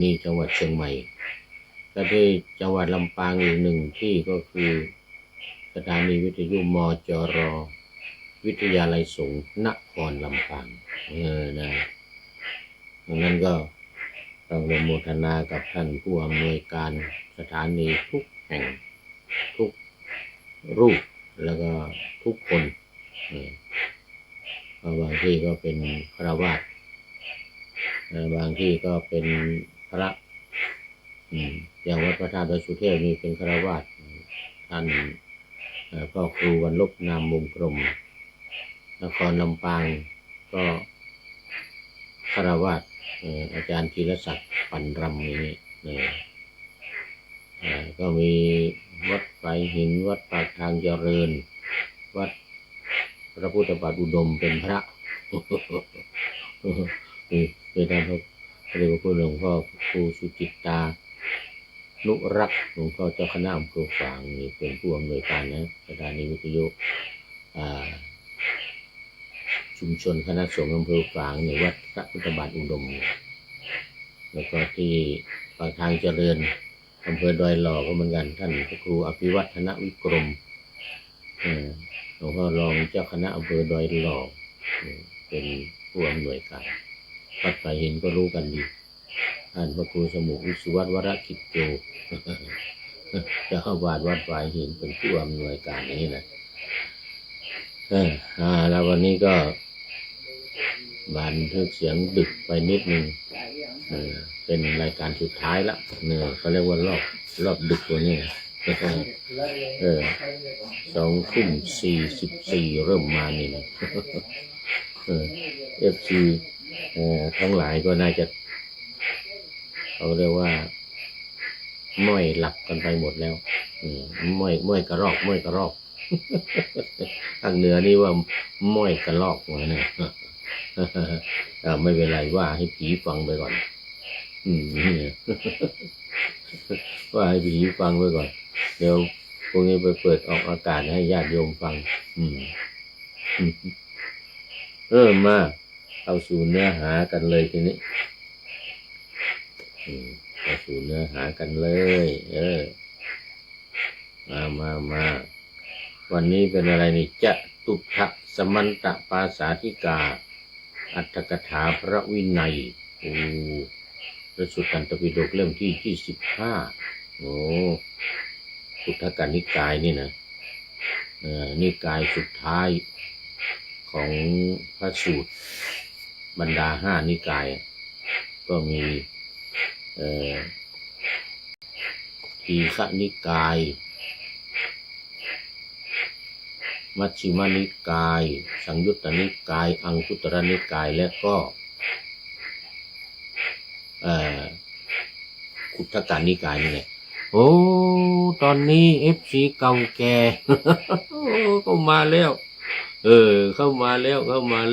นี่จังหวัดเชียงใหม่และที่จังหวัดลำปางอีกหนึ่งที่ก็คือสถานีวิทยุมจรวิทยาลัยสงฆ์นครลำปางนะดังนั้นก็ต้องอนุโมทนากับท่านผู้อำนวยการสถานีทุกแห่งทุกรูปแล้วก็ทุกคนบางที่ก็เป็นฆราวาสบางที่ก็เป็นพระอย่างวัดพระธาตุดอยสุเทพนี่เป็นฆราวาสท่านพ่อครูวันลบนามวงกลมนครลำปางก็ฆราวาสอาจารย์ธีรศักดิ์ปันรำนี่ก็มีวัดไฟหินวัดปากทางเจริญวัดพระพุทธบาทอุดมเป็นพระนี่เป็นท่านพระเดชพระคุณหลวงพ่อครูสุจิตตานุรักษ์หลวงพ่อเจ้าคณะอำเภอฝางนี่เป็นผู้อำนวยการนะสถานีวิทยุชุมชนคณะสงฆ์อำเภอฝางในวัดพระพุทธบาทอุดมแล้วก็ที่ปากทางเจริญอำเภอดอยหล่อก็เหมือนกันท่านพระครูอภิวัฒนวิกรมหลวงพ่อรองเจ้าคณะอำเภอดอยหล่อเป็นผู้อำนวยการวัดไผ่หินก็รู้กันดีท่านพระครูสมุวิสุวัฒน์วรกิจโยเจ้าอาวาสวัดไผ่หินเป็นผู้อำนวยการนี้นะแล้ววันนี้ก็บันทึกเสียงดึกไปนิดนึงเป็นรายการสุดท้ายละเขาเรียกว่ารอบดึกตัวนี้2:44เริ่มมานี่นะFC ทั้งหลายก็น่าจะเขาเรียกว่าม้อยหลับกันไปหมดแล้วม้อยกระรอกทางเหนือนี่ว่าม้อยกระรอกวะเนี่ยไม่เป็นไรว่าให้ผีฟังไปก่อนว่าให้ผีฟังไปก่อนเดี๋ยวพวกนี้ไปเปิดออกอากาศให้ญาติโยมฟังมาเข้าสู่เนื้อหากันเลยทีนี้เข้าสู่เนื้อหากันเลยมาวันนี้เป็นอะไรนี่จะตุถะสมันตปาสาธิกาอัตถกถาพระวินัยพระสุตตันตปิฎกเล่มที่25พุทธกนิกายนี่นะนิกายสุดท้ายของพระสูตรบรรดา5นิกายก็มีทีฆนิกายมัชฌิมนิกายสังยุตตนิกายอังคุตรนิกายและก็คุถกนิกายนี่แหละตอนนี้ FC เก่าแก่เข้ามาแล้วเข้ามาแล้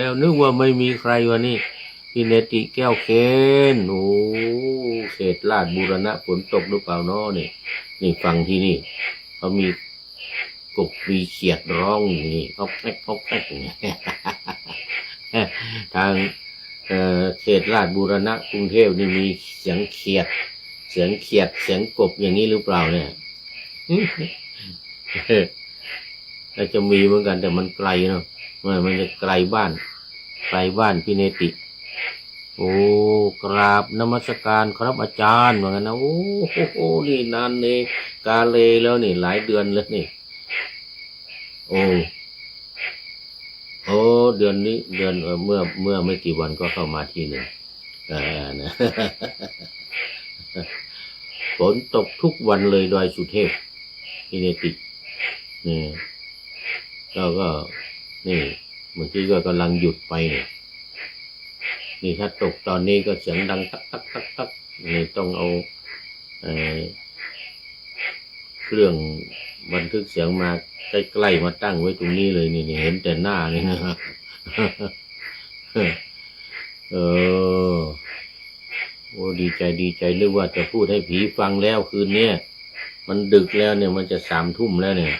วนึกว่าไม่มีใครวะนี่พี่เนติแก้วเคนเขตลาดบูรณะฝนตกหรือเปล่าน้อนี่ฟังที่นี่เขามีกบมีเขียดร้องนี่เขาแป๊กทางเขตลาดบูรณะกรุงเทพนี่มีเสียงเขียดเสียงกบอย่างนี้หรือเปล่าเนี่ยแต่จะมีเหมือนกันแต่มันไกลเนาะมันจะไกลบ้านพี่เนติกราบนมัสการครับอาจารย์เหมือนกันนะนี่นานเลยกาเลแล้วนี่หลายเดือนแล้วนี่เดือนนี้เมื่อไม่กี่วันก็เข้ามาทีหนึ่งนะฝนตกทุกวันเลยดอยสุเทพพี่เนตินี่แล้วก็นี่บางทีก็กำลังหยุดไปนี่ถ้าตกตอนนี้ก็เสียงดังตักนี่ต้องเอาเครื่องบันทึกเสียงมาใกล้ๆมาตั้งไว้ตรงนี้เลยนี่เห็นแต่หน้านี่นะดีใจหรือว่าจะพูดให้ผีฟังแล้วคืนนี้มันดึกแล้วเนี่ยมันจะ3 ทุ่มแล้วเนี่ย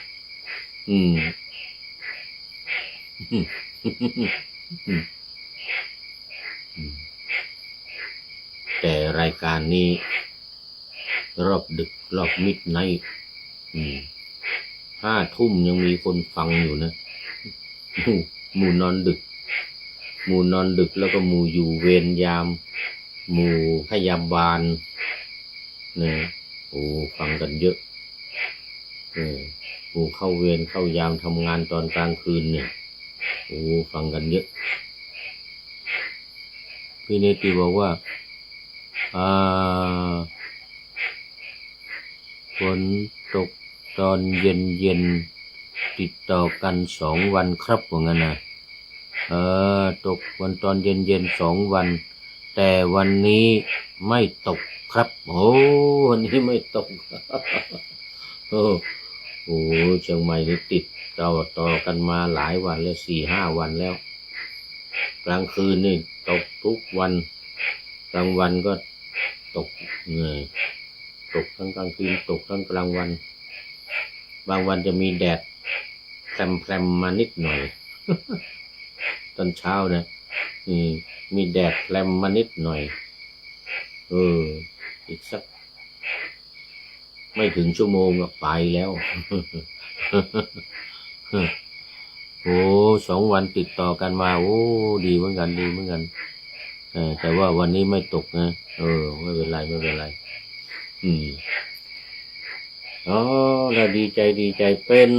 แต่รายการนี้รอบดึกรอบมิดไนท์5 ทุ่มยังมีคนฟังอยู่นะหมู่นอนดึกแล้วก็หมู่อยู่เวรยามหมู่พยาบาลเนี่ยโอ้ฟังกันเยอะหมู่เข้าเวรเข้ายามทำงานตอนกลางคืนเนี่ยโอ้ฟังกันเยอะพี่เนติบอกว่าฝนตกตอนเย็นติดต่อกัน2 วันครับว่างั้นนะตกวันตอนเย็น2 วันแต่วันนี้ไม่ตกครับโอ้วันนี้ไม่ตกโอ้เชียงใหม่นี่ติดต่อกันมาหลายวันแล้ว4-5 วันแล้วกลางคืนนี่ตกทุกวันกลางวันก็ตกตกทั้งกลางคืนตกทั้งกลางวันบางวันจะมีแดดแพรมมานิดหน่อยตอนเช้านะมีแดดแพรมมานิดหน่อยอีกสักไม่ถึงชั่วโมงก็ไปแล้วโอ้2 วันติดต่อกันมาโอ้ดีเหมือนกันแต่ว่าวันนี้ไม่ตกนะไม่เป็นไรเราดีใจเป็น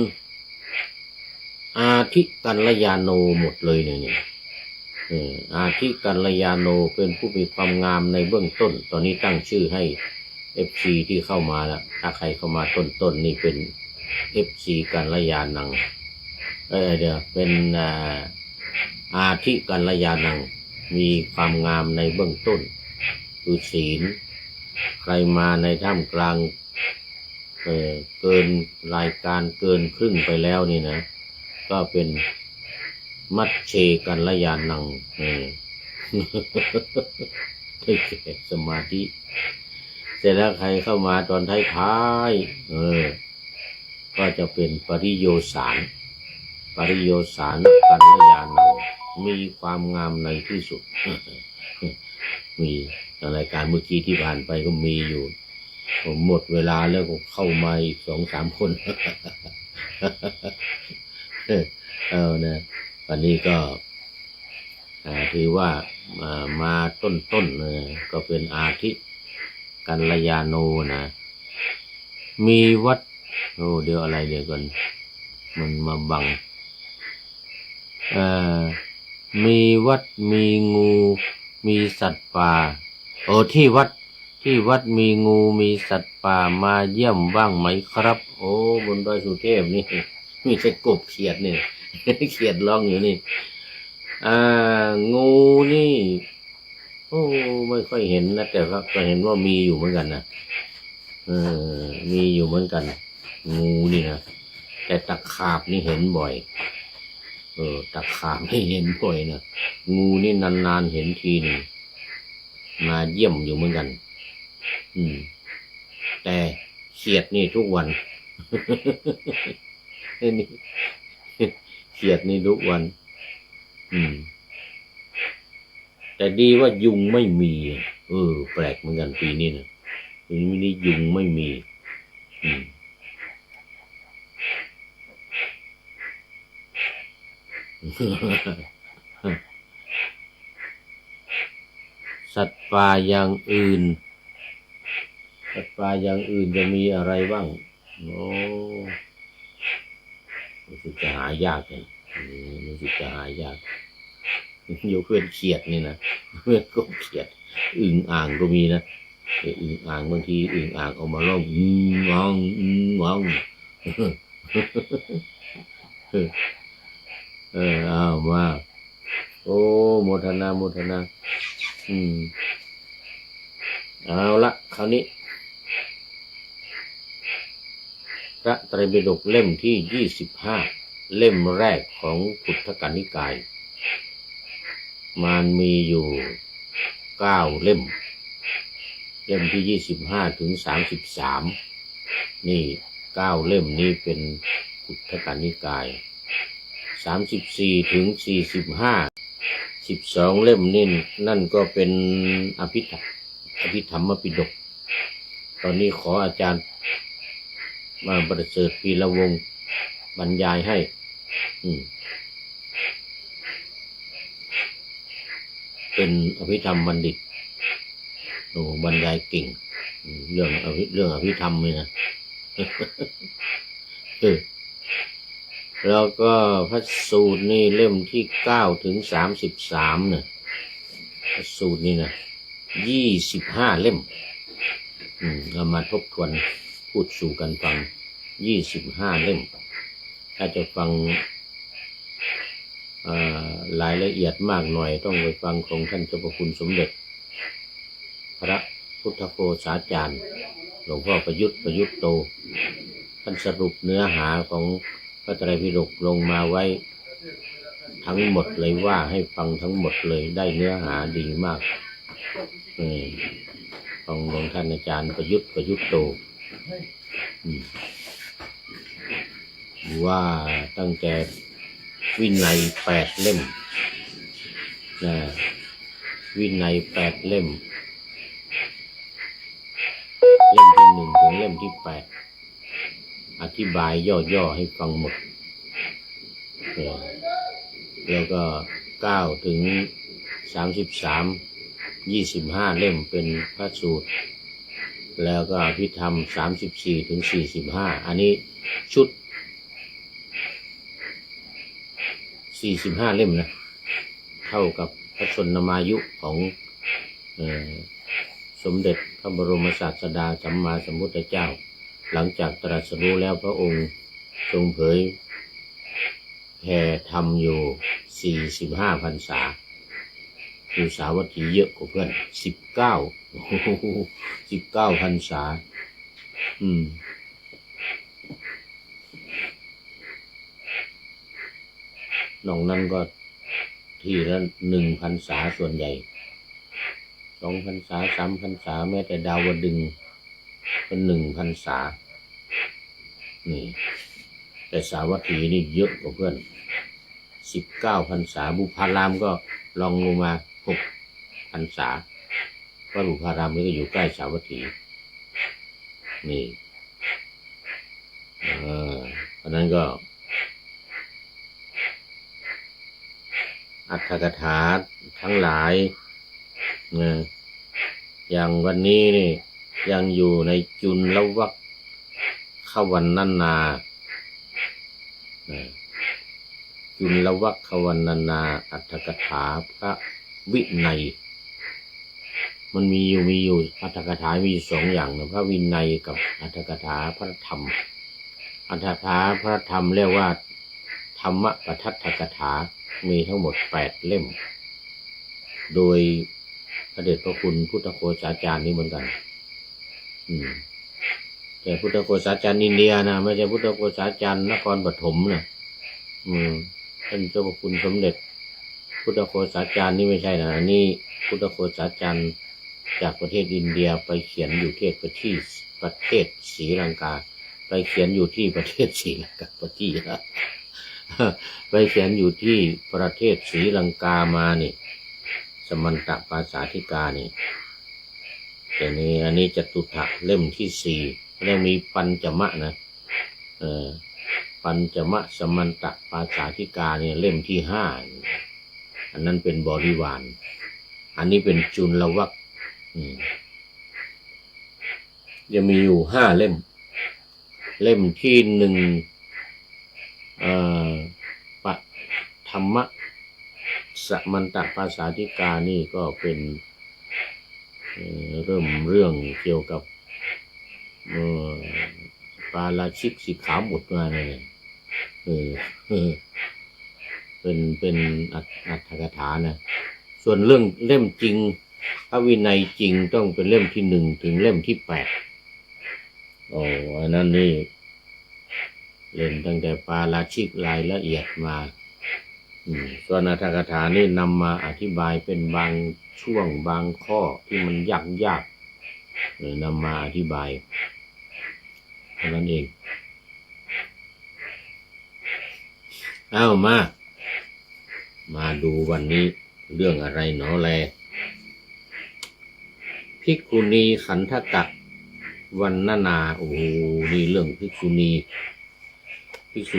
อาทิกัลยาโนหมดเลยเนี่ยอาทิกัลยาโนเป็นผู้มีความงามในเบื้องต้นตอนนี้ตั้งชื่อให้ FC ที่เข้ามาแล้วถ้าใครเข้ามาต้นนี่เป็น FC กัลยาณังเป็นอาทิกัลยาณังมีความงามในเบื้องต้นคือศีลใครมาในท่ามกลางเกินรายการเกินครึ่งไปแล้วนี่นะก็เป็นมัชเชกัลยาณังได้แก่สมาธิเสร็จแล้วใครเข้ามาตอนท้ายก็จะเป็นปริโยสารกัลยาณังมีความงามในที่สุดมีรายการเมื่อกี้ที่ผ่านไปก็มีอยู่ผมหมดเวลาแล้วก็เข้ามาอีก2-3 คนนะวันนี้ก็ถือว่ามาต้นก็เป็นอาทิกัลยาโนนะมีวัดเดี๋ยวอะไรเดี๋ยวก่อนมันมาบังมีวัดมีงูมีสัตว์ป่าที่วัดมีงูมีสัตว์ป่ามาเยี่ยมบ้างไหมครับบนดอยสุเทพนี่มีแต่กบเขียดนี่เขียดร้องอยู่นี่งูนี่ไม่ค่อยเห็นนะแต่ก็เห็นว่ามีอยู่เหมือนกันนะมีอยู่เหมือนกันงูนี่นะแต่ตะขาบนี่เห็นบ่อยตะขาบนี่เห็นบ่อยนะงูนี่นานๆเห็นทีนึงมาเยี่ยมอยู่เหมือนกันแต่เขียดนี่ทุกวันนี่เขียดนี่ทุกวันแต่ดีว่ายุงไม่มีแปลกเหมือนกันปีนี้นะปีนี้ยุงไม่มีสัตว์ป่าอย่างอื่นจะมีอะไรบ้างรู้สึกจะหายากเลยรู้สึกจะหายากยกเว้นเขียดนี่นะเว้นกบเขียดอึ่งอ่างก็มีนะอึ่งอ่างบางทีอึ่งอ่างออกมาร้องว้าวเอามาโมทนาเอาละคราวนี้พระไตรปิฎกเล่มที่25เล่มแรกของพุทธกนิกายมันมีอยู่9 เล่มที่25ถึง33นี่9 เล่มนี้เป็นพุทธกนิกาย34ถึง45 12 เล่มนี่นั่นก็เป็นอภิ อภิธรรมปิฎกตอนนี้ขออาจารย์มาประเสริฐพีระวงศ์บรรยายให้เป็นอภิธรรมบัณฑิตโอ้บรรยายเก่งเรื่องอภิธรรมเลยนะ แล้วก็พระสูตรนี่เล่มที่9 ถึง 33เนี่ยพระสูตรนี่นะ25 เล่มเรามาทบทวนพูดสู่กันฟัง25 เล่มถ้าจะฟังรายละเอียดมากหน่อยต้องไปฟังของท่านเจ้าพระคุณสมเด็จพระพุทธโฆษาจารย์หลวงพ่อประยุทธ์โตท่านสรุปเนื้อหาของพระไตรปิฎกลงมาไว้ทั้งหมดเลยว่าให้ฟังทั้งหมดเลยได้เนื้อหาดีมากของหลวงท่านอาจารย์ประยุทธ์โตว่าตั้งแต่วินัย8 เล่มนะวินัย8 เล่มเล่มที่1 ถึงเล่มที่8อธิบายย่อๆให้ฟังหมดแล้วก็9 ถึง 33 25 เล่มเป็นพระสูตรแล้วก็อภิธรรม34 ถึง 45อันนี้ชุด45 เล่มนะเท่ากับพระชนมายุของสมเด็จพระบรมศาสดาสัมมาสัมพุทธเจ้าหลังจากตรัสรู้แล้วพระองค์ทรงเผยแผ่ธรรมอยู่45 พรรษาคือสาวัตถีเยอะกว่าเพื่อน19 พรรษานอกนั้นก็ทีละ1 พรรษาส่วนใหญ่2 พรรษา3 พรรษาแม้แต่ดาวดึงส์เป็น1 พรรษานี่แต่สาวัตถีนี่เยอะกว่าเพื่อน19 พรรษาบุพารามก็ลองลงมา6 พรรษาเพราะบุพารามนี่ก็อยู่ใกล้สาวัตถีนี่เพราะนั้นก็อรรถกถาทั้งหลายอย่างวันนี้นี่ยังอยู่ในจุลวรรคขวรรณนาจุลวรรคขวรรณนาอรรถกถาพระวินัยมันมีอยู่อรรถกถามี2 อย่างนะพระวินัยกับอรรถกถาพระธรรมอรรถกถาพระธรรมเรียกว่าธรรมปทัฏฐกถามีทั้งหมด8 เล่มโดยพระเดชพระคุณพุทธโฆษาจารย์นี่เหมือนกันแต่พุทธโฆษาจารย์อินเดียนะไม่ใช่พุทธโฆษาจารย์นครปฐมนะท่านเจ้าพระคุณสมเด็จพุทธโฆษาจารย์นี่ไม่ใช่นะนี่พุทธโฆษาจารย์จากประเทศอินเดียไปเขียนอยู่ที่ประเทศศรีลังกาไปเขียนอยู่ที่ประเทศศรีลังกาไปเขียนอยู่ที่ประเทศศรีลังกามานี่สมันตปาสาธิกานี่แต่นี่อันนี้จตุถะเล่มที่4แล้วมีปัญจมะนะปัญจมะสมันตปาสาธิกาเนี่ยเล่มที่5อันนั้นเป็นบริวารอันนี้เป็นจุลวรรคจะมีอยู่5 เล่มเล่มที่1ปธรรมะสมันตปาสาธิกานี่ก็เป็นเริ่มเรื่องเกี่ยวกับปาราชิกสิกขาบทมาเนี่ยเป็นอรรถกถานะส่วนเรื่องเล่มจริงพระวินัยจริงต้องเป็นเล่มที่1 ถึงเล่มที่8อันนั้นนี่เล่นตั้งแต่ปาราชิกรายละเอียดมาส่วนอรรถกถานี่นำมาอธิบายเป็นบางช่วงบางข้อที่มันยากนำมาอธิบายเท่านั้นเองเอามาดูวันนี้เรื่องอะไรหนอแลพิ ภิกขุณีขันธกัปวันนาโอ้โหนี่เรื่องภิกษุ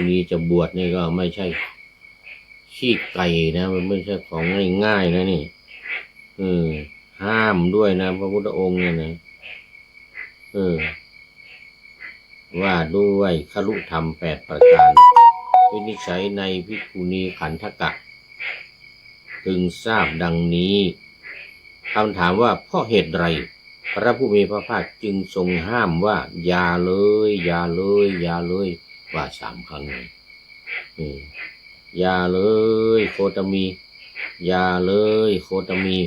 ณีจะบวชนี่ก็ไม่ใช่ขี้ไก่นะมันไม่ใช่ของง่ายๆนะนี่ห้ามด้วยนะพระพุทธองค์เนี่ยนะว่าด้วยครุธรรม8 ประการวินิจฉัยในภิกขุณีขันธกัปพึงทราบดังนี้คำถามว่าเพราะเหตุไรพระผู้มีพระภาคจึงทรงห้ามว่าอย่าเลยอย่าเลยอย่าเลยว่า3 ครั้งอย่าเลยโคตมีอย่าเลยโคตมี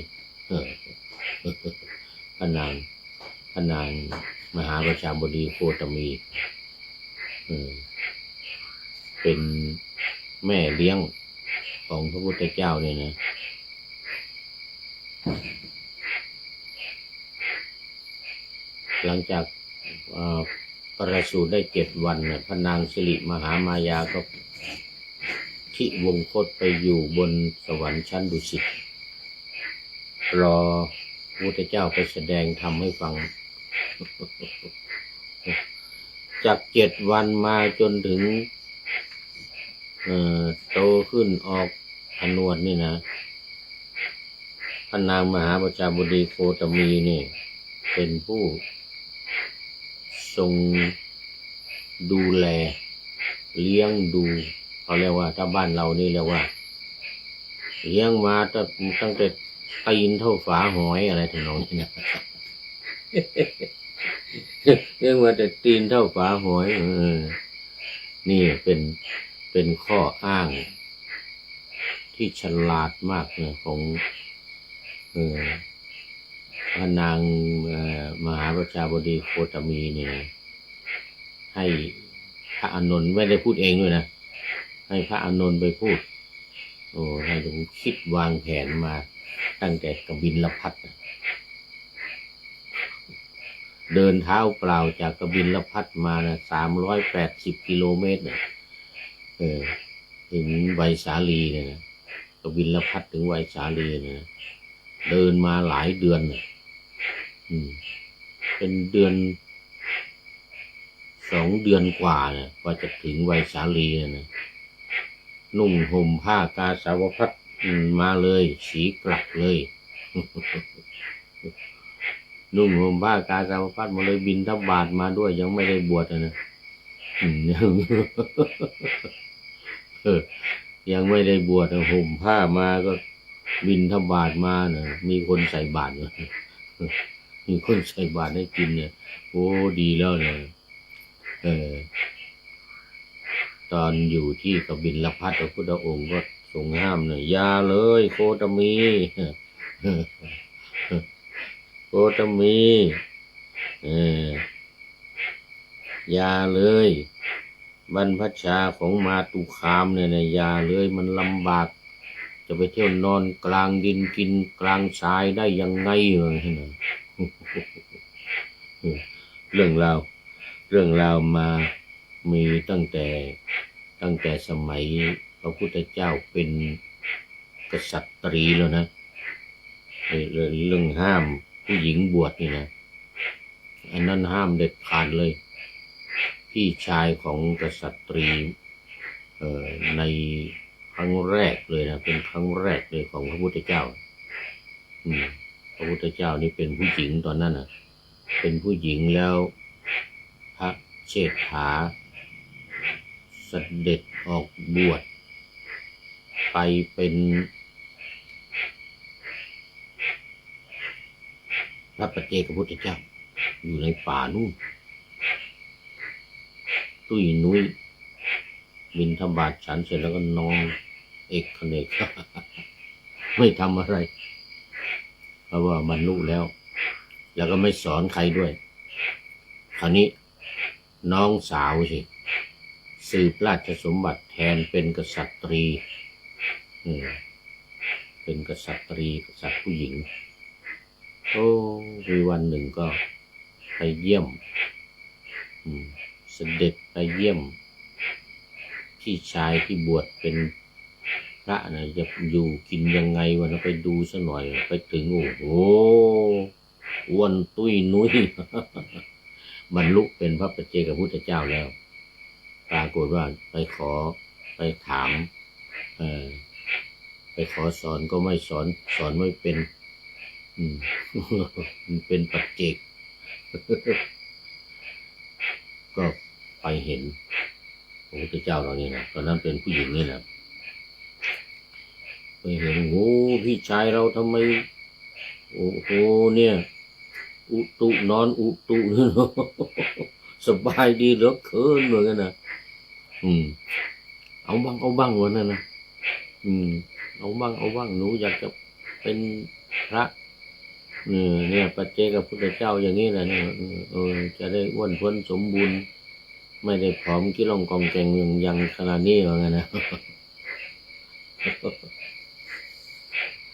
พระนางมหาประชาบดีโคตมีเป็นแม่เลี้ยงของพระพุทธเจ้าเนี่ยนะหลังจากประสูติได้7 วันเนี่ยพระนางสิริมหามายาก็ที่วงคตไปอยู่บนสวรรค์ชั้นดุสิตรอพระพุทธเจ้าไปแสดงธรรมให้ฟังจาก7 วันมาจนถึงโตขึ้นออกผนวดนี่นะพระนางมหาประชาบดีโคตมีนี่เป็นผู้ทรงดูแลเลี้ยงดูเขาเรียกว่าถ้าบ้านเรานี่เรียกว่าเลี้ยงมาตั้งแต่ตีนเท่าฝาหอยอะไรถึงน้องนี่นะเลี้ยงมาแต่ตีนเท่าฝาหอยนี่เป็นข้ออ้างที่ฉลาดมากเนี่ยของพระนางมหาประชาบดีโคตมีเนี่ยให้พระอานนท์ไม่ได้พูดเองด้วยนะให้พระอานนท์ไปพูดให้ผมคิดวางแผนมาตั้งแต่กบิลพัสเดินเท้าเปล่าจากกบิลพัสมานะ380 กิโลเมตรเนี่ยถึงไวสาลีเนี่ยนะกบิลพัสถึงไวสาลีเนี่ยเดินมาหลายเดือนเป็นเดือน2 เดือนกว่าเนี่ยกว่าจะถึงไวสาลีเนี่ยนุ่งห่มผ้ากาสาวพัสมาเลยสีกลักเลยนุ่งห่มผ้ากาสาวพัสมาเลยบิณฑบาตมาด้วยยังไม่ได้บวชนะยังไม่ได้บวชห่มผ้ามาก็บิณฑบาตมาเนี่ยมีคนใส่บาตรเลยมีคนใส่บาตรให้กินเนี่ยโอ้ดีแล้วเนี่ยตอนอยู่ที่กบิลพัสพระพุทธองค์ก็ทรงห้ามเนี่ยอย่าเลยโคตมีโคตมีอย่าเลยบรรพชาของมาตุคามเนี่ยอย่าเลยมันลำบากจะไปเที่ยวนอนกลางดินกินกลางทรายได้ยังไงเรื่องราวมามีตั้งแต่สมัยพระพุทธเจ้าเป็นกษัตริย์แล้วนะเรื่องห้ามผู้หญิงบวชนี่นะอันนั้นห้ามเด็ดขาดเลยพี่ชายของกษัตริย์ในครั้งแรกเลยนะเป็นครั้งแรกเลยของพระพุทธเจ้าพระพุทธเจ้านี่เป็นผู้หญิงตอนนั้นน่ะเป็นผู้หญิงแล้วพระเชษฐาเสด็จออกบวชไปเป็นพระปัจเจกพุทธเจ้าอยู่ในป่านู่นตุ้ยนุ้ยบิณฑบาตฉันเสร็จแล้วก็นอนเอกเนกไม่ทำอะไรเพราะว่าบรรลุแล้วก็ไม่สอนใครด้วยคราวนี้น้องสาวสิสืบราชสมบัติแทนเป็นกษัตริย์เป็นกษัตริย์ผู้หญิงมีวันหนึ่งก็ไปเยี่ยมเสด็จไปเยี่ยมพี่ชายที่บวชเป็นพระนะจะอยู่กินยังไงวันนั้นไปดูซะหน่อยไปถึงโอ้โห อ้วนตุ้ยนุ้ย บรรลุเป็นพระปัจเจกพุทธเจ้าแล้วปรากฏว่าไปถามเออไปขอสอนก็ไม่สอนไม่เป็นมันเป็นปัจเจก ก็ไปเห็นพระพุทธเจ้าเรานี่นะตอนนั้นเป็นผู้หญิงนี่นะไปเห็นโอ้พี่ชายเราทำไมโอ้โหเนี่ยอุตุนอนอุตุนี่เนาะ สบายดีเหลือเกินเหมือนกันนะเอาบ้างวันนั้นนะเอาบ้างหนูอยากจะเป็นพระเนี่ยปัจเจกพุทธเจ้าอย่างนี้แหละเนี่ยจะได้อ้วนท้วนสมบูรณ์ไม่ได้ผอมกี้ล่องกองแกงเมืองยังขนาดนี้เหมือนกันนะ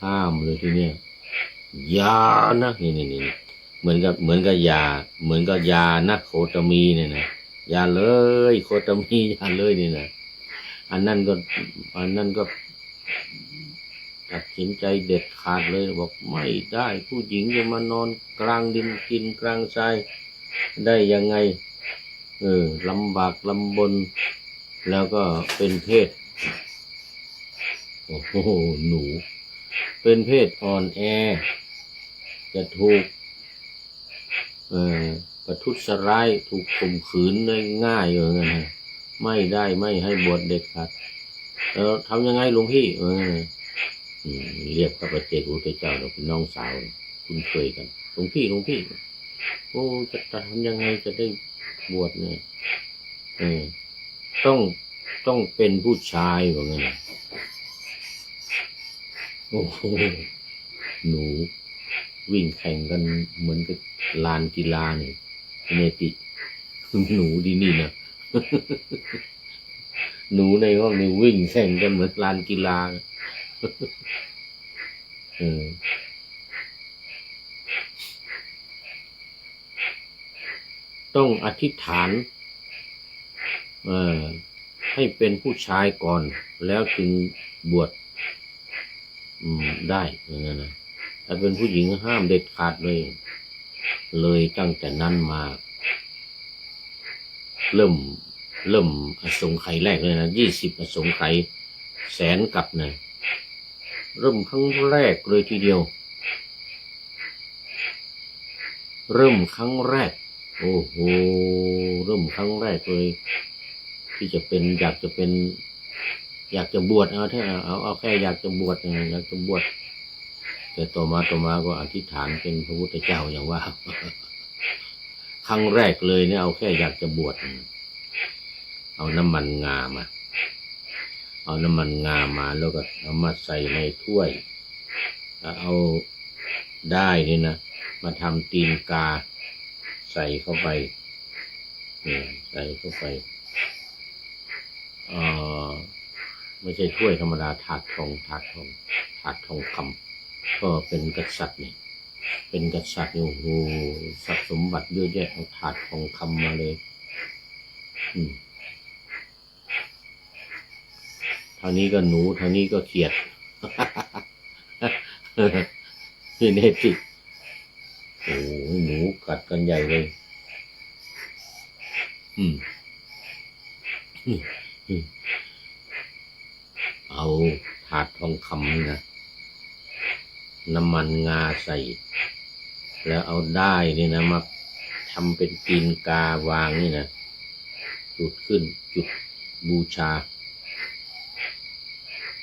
ห้ามเลยทีเนี้ยยานะนี่เหมือนกับยานะโคตมีเนี่ยนะยาเลยโคตมียาเลยนี่นะอันนั้นก็ตัดสินใจเด็ดขาดเลยบอกไม่ได้ผู้หญิงจะมานอนกลางดินกินกลางทรายได้ยังไงลำบากลำบนแล้วก็เป็นเพศโอ้โหหนูเป็นเพศอ่อนแอจะถูกประทุษร้ายถูกข่มขืนได้ง่ายอย่างนั้นนะไม่ได้ไม่ให้บวชเด็ดขาดทำยังไงหลวงพี่เรียกพระปัจเจกพุทธเจ้าเราเป็นน้องสาวคุ้นเคยกันหลวงพี่โอ้จะทำยังไงจะได้บวชเนี่ยต้องเป็นผู้ชายว่างั้นโอ้โหหนูวิ่งแข่งกันเหมือนกับลานกีฬาเนี่ยเนติหนูดีนี่นะ หนูในห้องนี้วิ่งแข่งกันเหมือนลานกีฬาต้องอธิษฐานให้เป็นผู้ชายก่อนแล้วจึงบวชได้อย่างนั้นนะถ้าเป็นผู้หญิงห้ามเด็ดขาดเลยตั้งแต่นั้นมาเริ่มอสงไขยแรกเลยนะ20อสงไขยแสนกับนะเริ่มครั้งแรกเลยทีเดียวเริ่มครั้งแรกโอ้โหเริ่มครั้งแรกเลยที่จะเป็นอยากจะบวชเอาแค่อยากจะบวชแต่ต่อมาก็อธิษฐานเป็นพระพุทธเจ้าอย่างว่า ครั้งแรกเลยเนี่ยเอาแค่อยากจะบวชเอาน้ำมันงามาแล้วก็เอามาใส่ในถ้วยเอาได้นี่นะมาทำตีนกาใส่เข้าไปไม่ใช่ถ้วยธรรมดาถาดทองคำก็เป็นกษัตริย์เนี่ยเป็นกษัตริย์โอ้โหทรัพย์สมบัติเยอะแยะเอาถาดทองคำมาเลยทางนี้ก็หนูทางนี้ก็เขียด นี่เนติโอ้หนูกัดกันใหญ่เลยเอาถาดทองคำนี่นะน้ำมันงาใส่แล้วเอาได้นี่นะมาทำเป็นตีนกาวางนี่นะจุดบูชา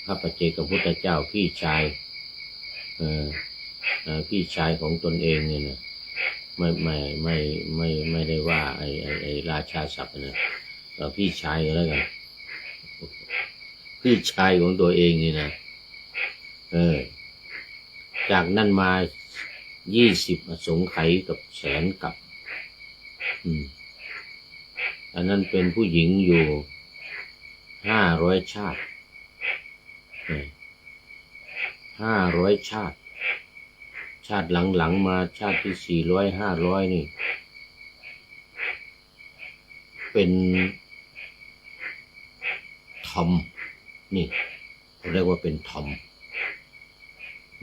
พระปัจเจกพุทธเจ้าพี่ชายของตนเองเนี่ยนะไม่ได้ว่าไอ้ราชาศัพท์นะแต่พี่ชายแล้วกันพี่ชายของตัวเองนี่นะจากนั้นมา20อสงไขยกับแสนกับอันนั้นเป็นผู้หญิงอยู่500ชาติ500ชาติหลังมาชาติที่400 500นี่เป็นทอมนี่เขาเรียกว่าเป็นทอม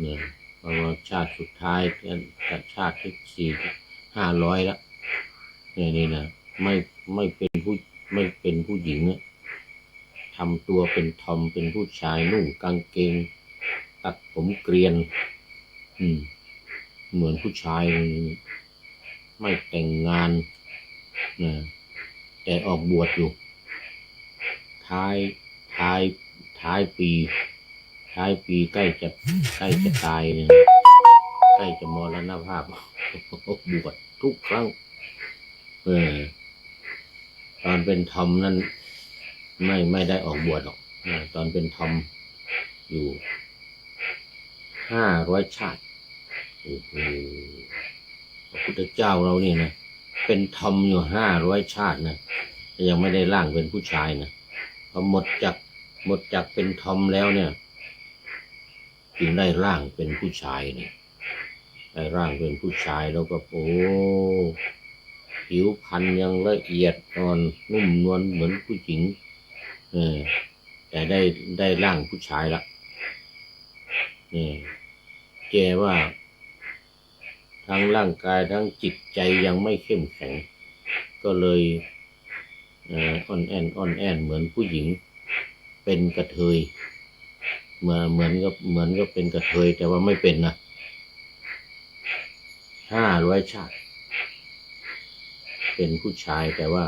เนี่ย เพราะว่าชาติสุดท้ายชาติที่400แล้วนี่นะไม่ไม่เป็นผู้ไม่เป็นผู้หญิงทำตัวเป็นทอมเป็นผู้ชายนุ่งกางเกงตัดผมเกรียนเหมือนผู้ชายไม่แต่งงานนะแต่ออกบวชอยู่ท้ายปีใกล้จะตายเนี่ยใกล้จะมรณภาพบวชทุกครั้งตอนเป็นทอมนั้นไม่ได้ออกบวชหรอกตอนเป็นทอมอยู่500 ชาติโอ้โหพระพุทธเจ้าเรานี่นะเป็นทอมอยู่500 ชาตินะยังไม่ได้ร่างเป็นผู้ชายนะพอหมดจากเป็นทอมแล้วเนี่ยจึงได้ร่างเป็นผู้ชายเนี่ยได้ร่างเป็นผู้ชายแล้วก็โอ้ผิวพรรณยังละเอียดอ่อนนุ่มนวลเหมือนผู้หญิงแต่ได้ร่างผู้ชายละนี่แกว่าทั้งร่างกายทั้งจิตใจยังไม่เข้มแข็งก็เลยอ่อนแอนเหมือนผู้หญิงเป็นกระเทยเหมือนก็เป็นกระเทยแต่ว่าไม่เป็นนะ500 ชาติเป็นผู้ชายแต่ว่า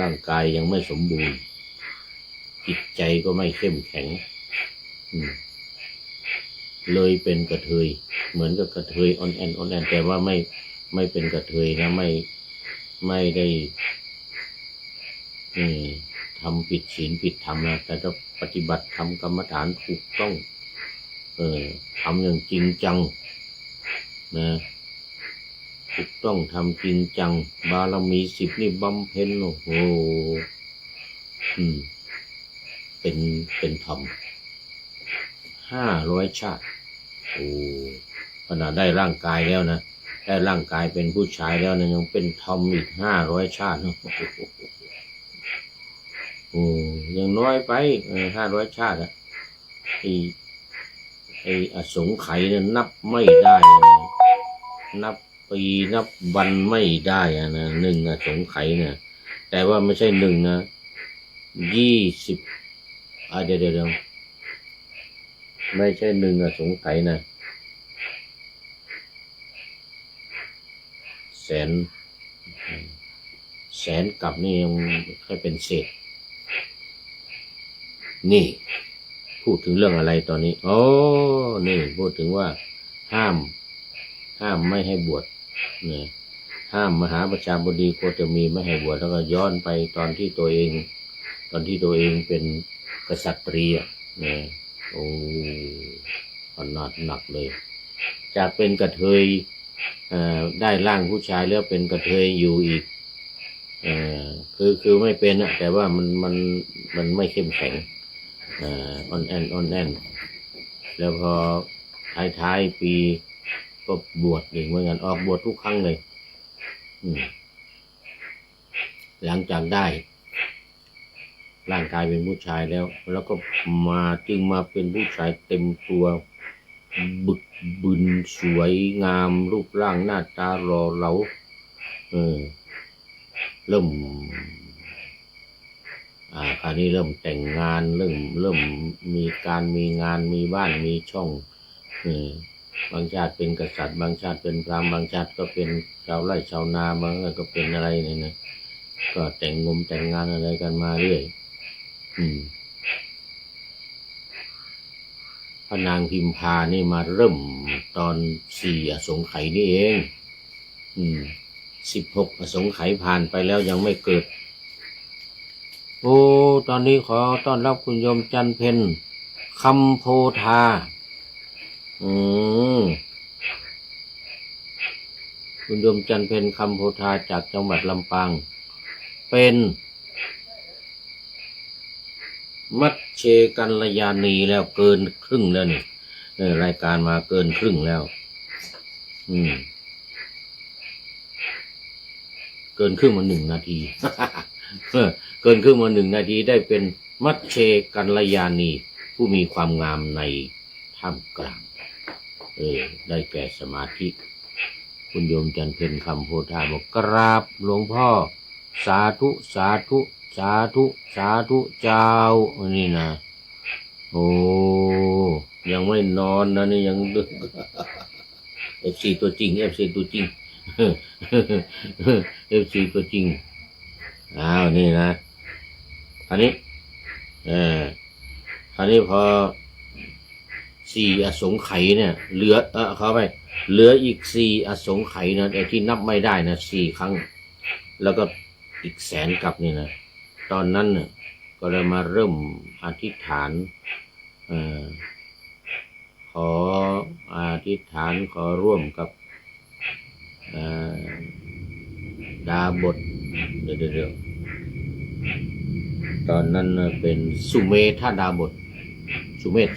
ร่างกายยังไม่สมบูรณ์จิตใจก็ไม่เข้มแข็งเลยเป็นกระเทยเหมือนกับกระเทยอ่อนแอนแต่ว่าไม่เป็นกระเทยนะไม่ได้ทำผิดศีลผิดธรรมนะแต่ถ้าปฏิบัติทำกรรมฐานถูกต้องทำอย่างจริงจังนะถูกต้องทำจริงจังบารมี10นี่บำเพ็ญโอ้โหเป็นธรรม500 ชาติโอ้ขนาดได้ร่างกายแล้วนะได้ร่างกายเป็นผู้ชายแล้วนะยังเป็นธรรมอีก500 ชาติโอ้ยังน้อยไป500 ชาติอะไอ้อสงไขยเนี่ยนับไม่ได้นะนับปีนับวันไม่ได้นะ1อสงไขยเนี่ยแต่ว่าไม่ใช่1นะ20เดี๋ยวไม่ใช่1อสงไขยนะแสนกับนี่ยังแค่เป็นเศษนี่พูดถึงเรื่องอะไรตอนนี้นี่พูดถึงว่าห้ามไม่ให้บวชเนี่ยห้ามมหาประชาบดีโคตมีไม่ให้บวชแล้วก็ย้อนไปตอนที่ตัวเองเป็นกษัตริย์เนี่ยโอ้ขนาดหนักเลยจากเป็นกระเทยได้ร่างผู้ชายแล้วเป็นกระเทยอยู่อีกคือไม่เป็นนะแต่ว่ามันไม่เข้มแข็งอ่อนแอนแล้วพอท้ายปีก็บวชอีกเหมือนกันออกบวชทุกครั้งเลยหลังจากได้ร่างกายเป็นผู้ชายแล้วก็จึงมาเป็นผู้ชายเต็มตัวบึกบึนสวยงามรูปร่างหน้าตาหล่อเหลาเริ่มคราวนี้เริ่มแต่งงานเริ่มมีงานมีบ้านมีช่องบางชาติเป็นกษัตริย์บางชาติเป็นพราหมณ์บางชาติก็เป็นชาวไร่ชาวนาบางก็เป็นอะไรเนี่ยนะก็แต่งงานอะไรกันมาเรื่อยพระนางพิมพานี่มาเริ่มตอน4อสงไขยนี่เอง16อสงไขยผ่านไปแล้วยังไม่เกิดโอ้ตอนนี้ขอต้อนรับคุณโยมจันเพ็ญคำโพธาคุณโยมจันเพ็ญคำโพธาจากจังหวัดลำปางเป็นมัชเชกัลยาณีแล้วเกินครึ่งแล้วนี่รายการมาเกินครึ่งแล้วเกินครึ่งมา1 นาที เกินครึ่งมา1 นาทีได้เป็นมัชเชกัลยาณีผู้มีความงามในท่ามกลาง ได้แก่สมาธิคุณโยมจันเพ็ญคำโพธาบอกกราบหลวงพ่อสาธุสาธุสาธุสาธุเจ้านี่นะโอ้ยังไม่นอนนะนี่ยังดึกFC ตัวจริง FC ตัวจริง FC ตัวจริงอ้าวนี่นะคราวนี้คราวนี้พอ4อสงไขยเนี่ยเหลือเข้าไปเหลืออีก4อสงไขยนะแต่ที่นับไม่ได้นะ4ครั้งแล้วก็อีกแสนกับนี่นะตอนนั้นเนี่ยก็เลยมาเริ่มอธิษฐานขออธิษฐานขอร่วมกับดาบทเดี๋ยวตอนนั้นเป็นสุเมธดาบทสุเมธ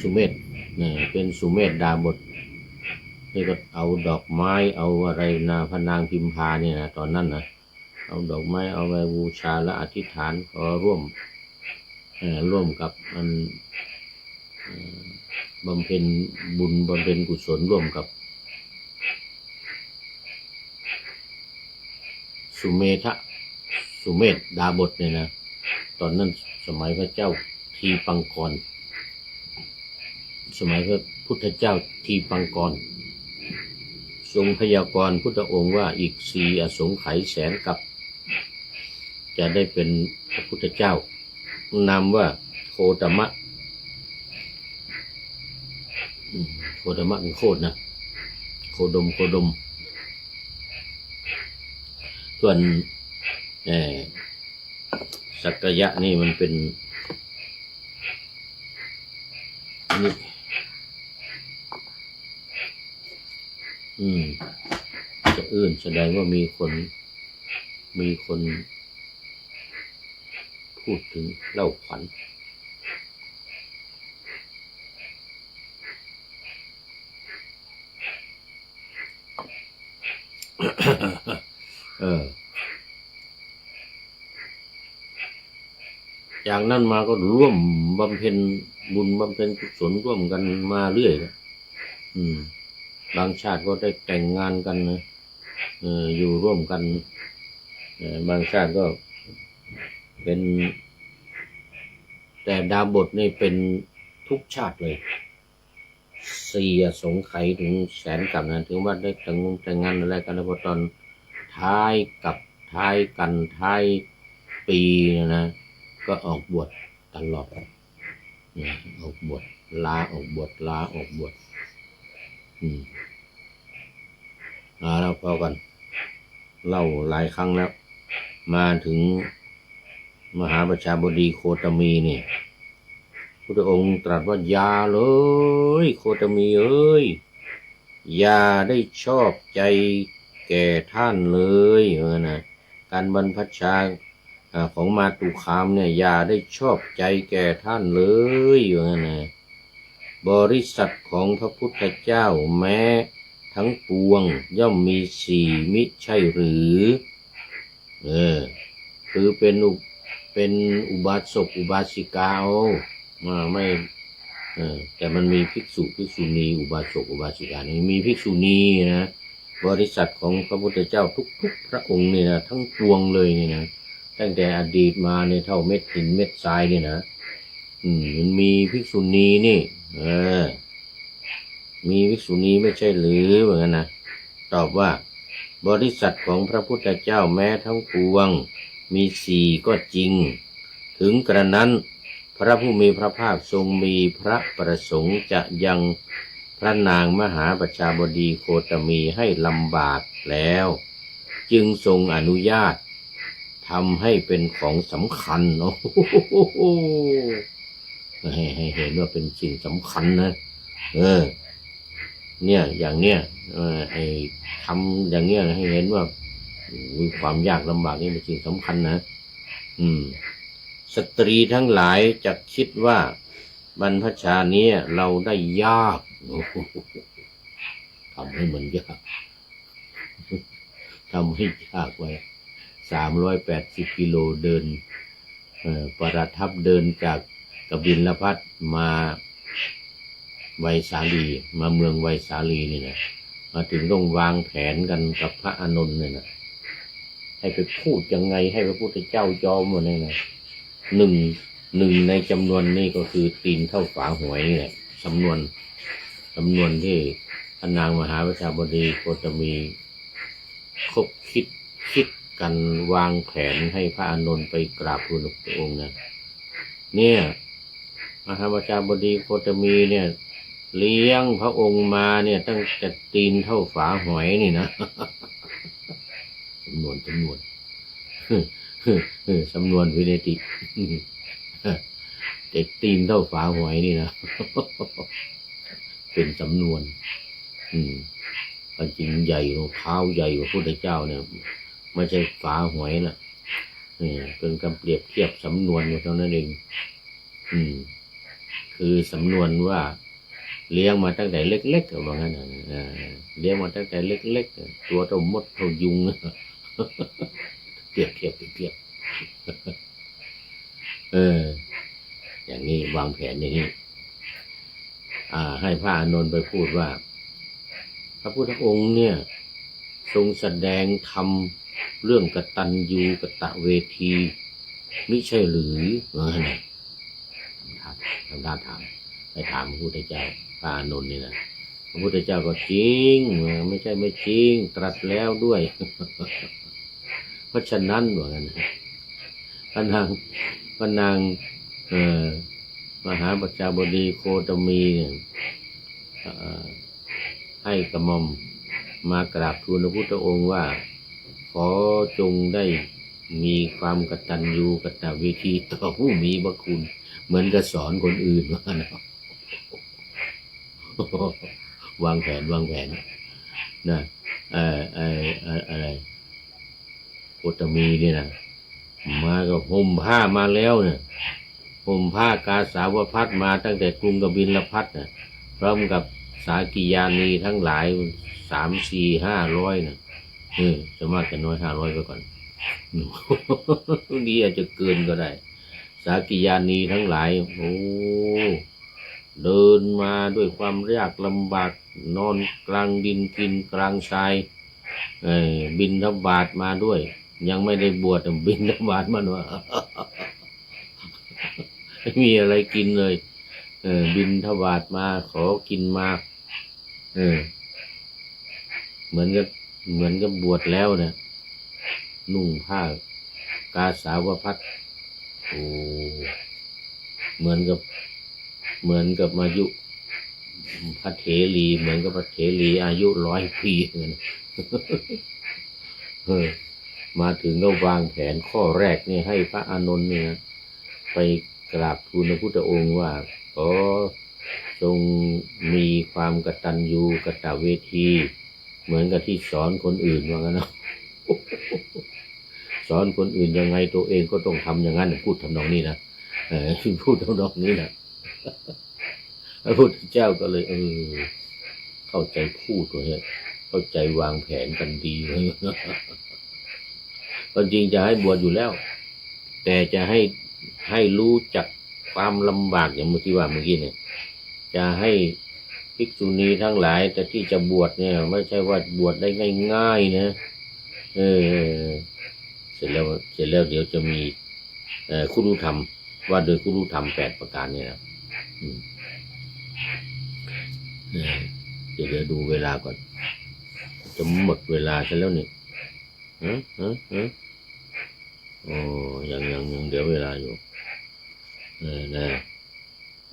เนี่ยเป็นสุเมธดาบทนี่ก็เอาดอกไม้เอาอะไรนะพระนางพิมพาเนี่ยนะตอนนั้นนะเอาดอกไม้เอาไปบูชาและอธิษฐานขอร่วมกับมันบำเพ็ญบุญบำเพ็ญกุศลร่วมกับสุเมธดาบทเนี่ยนะตอนนั้นสมัยพระเจ้าทีปังกรสมัยพระพุทธเจ้าทีปังกรทรงพยากรณ์พุทธองค์ว่าอีก4อสงไขยแสนกับจะได้เป็นพระพุทธเจ้านามว่าโคตมะเป็นโคตรนะโคดมส่วนสักยะนี่มันเป็นนี่จะอื่นแสดงว่ามีคนพูดถึงเล่าขวัญจากนั้นมาก็ร่วมบำเพ็ญบุญบำเพ็ญกุศลร่วมกันมาเรื่อยบางชาติก็ได้แต่งงานกันนะอยู่ร่วมกันบางชาติก็เป็นแต่ดาบทนี่เป็นทุกชาติเลย4อสงไขยถึงแสนกับนะถึงว่าได้แต่งงานอะไรกันแล้วพอตอนท้ายปีนะก็ออกบวชตลอดออกบวชลาออกบวชเราพอกันเล่าหลายครั้งแล้วมาถึงมหาประชาบดีโคตมีนี่พุทธองค์ตรัสว่าอย่าเลยโคตมีเอ้ยอย่าได้ชอบใจแก่ท่านเลยนะการบรรพชาของมาตุคามเนี่ยอย่าได้ชอบใจแก่ท่านเลยนะบริษัทของพระพุทธเจ้าแม้ทั้งปวงย่อมมี4มิใช่หรือคือเป็นอุบาสกอุบาสิกาไม่แต่มันมีภิกษุณีอุบาสกอุบาสิกานี่มีภิกษุณีนะบริษัทของพระพุทธเจ้าทุกพระองค์นี่นะทั้งปวงเลยนี่นะตั้งแต่อดีตมาเนี่ยเท่าเม็ดหินเม็ดทรายนี่นะมันมีภิกษุณีนี่มีภิกษุณีไม่ใช่หรือเหมือนกันนะตอบว่าบริษัทของพระพุทธเจ้าแม้ทั้งปวงมี4ก็จริงถึงกระนั้นพระผู้มีพระภาคทรงมีพระประสงค์จะยังพระนางมหาประชาบดีโคตมีให้ลำบากแล้วจึงทรงอนุญาตทำให้เป็นของสำคัญให้เห็นว่าเป็นสิ่งสำคัญนะเนี่ยอย่างเนี้ยทำอย่างเนี้ยให้เห็นว่าความยากลำบากนี่เป็นสิ่งสำคัญนะสตรีทั้งหลายจะคิดว่าบรรพชานี้เราได้ยากทำให้มันยากทำให้ยากไว้380 กิโลเดินประทับเดินจากกบิลพัสมา ไวยสาลีมาเมืองไวยสาลีนี่นะมาถึงต้องวางแผนกันกับพระอานนท์เนี่ยนะให้ไปพูดยังไงให้พระพุทธเจ้ายอมวะเนี่ยนะหนึ่งในจำนวนนี้ก็คือตีนเท่าฝาหวยนี่แหละจำนวนที่พระนางมหาประชาบดีโคตมีคบคิดกันวางแผนให้พระอานนท์ไปกราบทูลพระองค์นะเนี่ยมหาประชาบดีโคตมีเนี่ยเลี้ยงพระองค์มาเนี่ยตั้งแต่ตีนเท่าฝาหอยนี่นะจำนวนจำนวนวิเนติเด็กตีนเท่าฝาหอยนี่นะเป็นสำนวนจริงใหญ่เท้าใหญ่กว่าพระพุทธเจ้าเนี่ยไม่ใช่ฝาหอยนะเป็นการเปรียบเทียบสำนวนเท่านั้นเองคือสำนวนว่าเลี้ยงมาตั้งแต่เล็กๆว่างั้นเลี้ยงมาตั้งแต่เล็กๆตัวเท่ามดเท่ายุงเปรียบเทียบอย่างนี้วางแผนอย่างนี้ให้พระอานนท์ไปพูดว่าพระพุทธองค์เนี่ยทรงแสดงธรรมเรื่องกตัญญูกตเวทีไม่ใช่หรือทำท่าถามไปถามพระพุทธเจ้าพระอานนท์นี่นะพระพุทธเจ้าก็จริงไม่ใช่ไม่จริงตรัสแล้วด้วย เพราะฉะนั้นว่างั้นพระนางมหาประชาบดีโคตมีเนี่ยให้กระหม่อมมากราบทูลพระพุทธองค์ว่าขอจงได้มีความกตัญญูกตเวทีต่อผู้มีพระคุณเหมือนกับสอนคนอื่นว่านะวางแผนนะอะไรโคตมีเนี่ยนะมาก็ห่มผ้ามาแล้วเนี่ยห่มผ้ากาสาวพัดมาตั้งแต่กรุงกบิลพัสเนี่ยพร้อมกับสากิยานีทั้งหลาย3 4 500นะจะมากจะน้อย500ไปก่อนนี่อาจจะเกินก็ได้สากิยานีทั้งหลายโอ้เดินมาด้วยความยากลำบากนอนกลางดินกินกลางทรายบิณฑบาตมาด้วยยังไม่ได้บวชบิณฑบาตมาด้วยไม่มีอะไรกินเลยบิณฑบาตมาขอกินมาเหมือนกับบวชแล้วเนี่ยนุ่งผ้ากาสาวพัสโอ้เหมือนกับอายุพระเถรีเหมือนกับพระเถรีอายุ100 ปีเลยมาถึงก็วางแผนข้อแรกเนี่ยให้พระอานนท์เนี่ยไปกราบทูลพระพุทธองค์ว่าขอทรงมีความกตัญญูกตเวทีเหมือนกับที่สอนคนอื่นว่างั้นเนาะสอนคนอื่นยังไงตัวเองก็ต้องทำอย่างนั้นพูดทำนองนี้นะพูดทำนองนี้นะพระพุทธเจ้าก็เลยเข้าใจพูดเลยเข้าใจวางแผนกันดีเลยความจริงจะให้บวชอยู่แล้วแต่จะให้รู้จักความลำบากอย่างที่ว่าเมื่อกี้เนี่ยจะให้ภิกษุณีทั้งหลายแต่ที่จะบวชเนี่ยไม่ใช่ว่าบวชได้ง่ายๆนะเสร็จแล้วเดี๋ยวจะมีคุรุธรรมว่าโดยคุรุธรรม8 ประการเนี่ยนะเดี๋ยวดูเวลาก่อนจะหมดเวลาซะแล้วนี่โอ้ยังเดี๋ยวเวลาอยู่นะ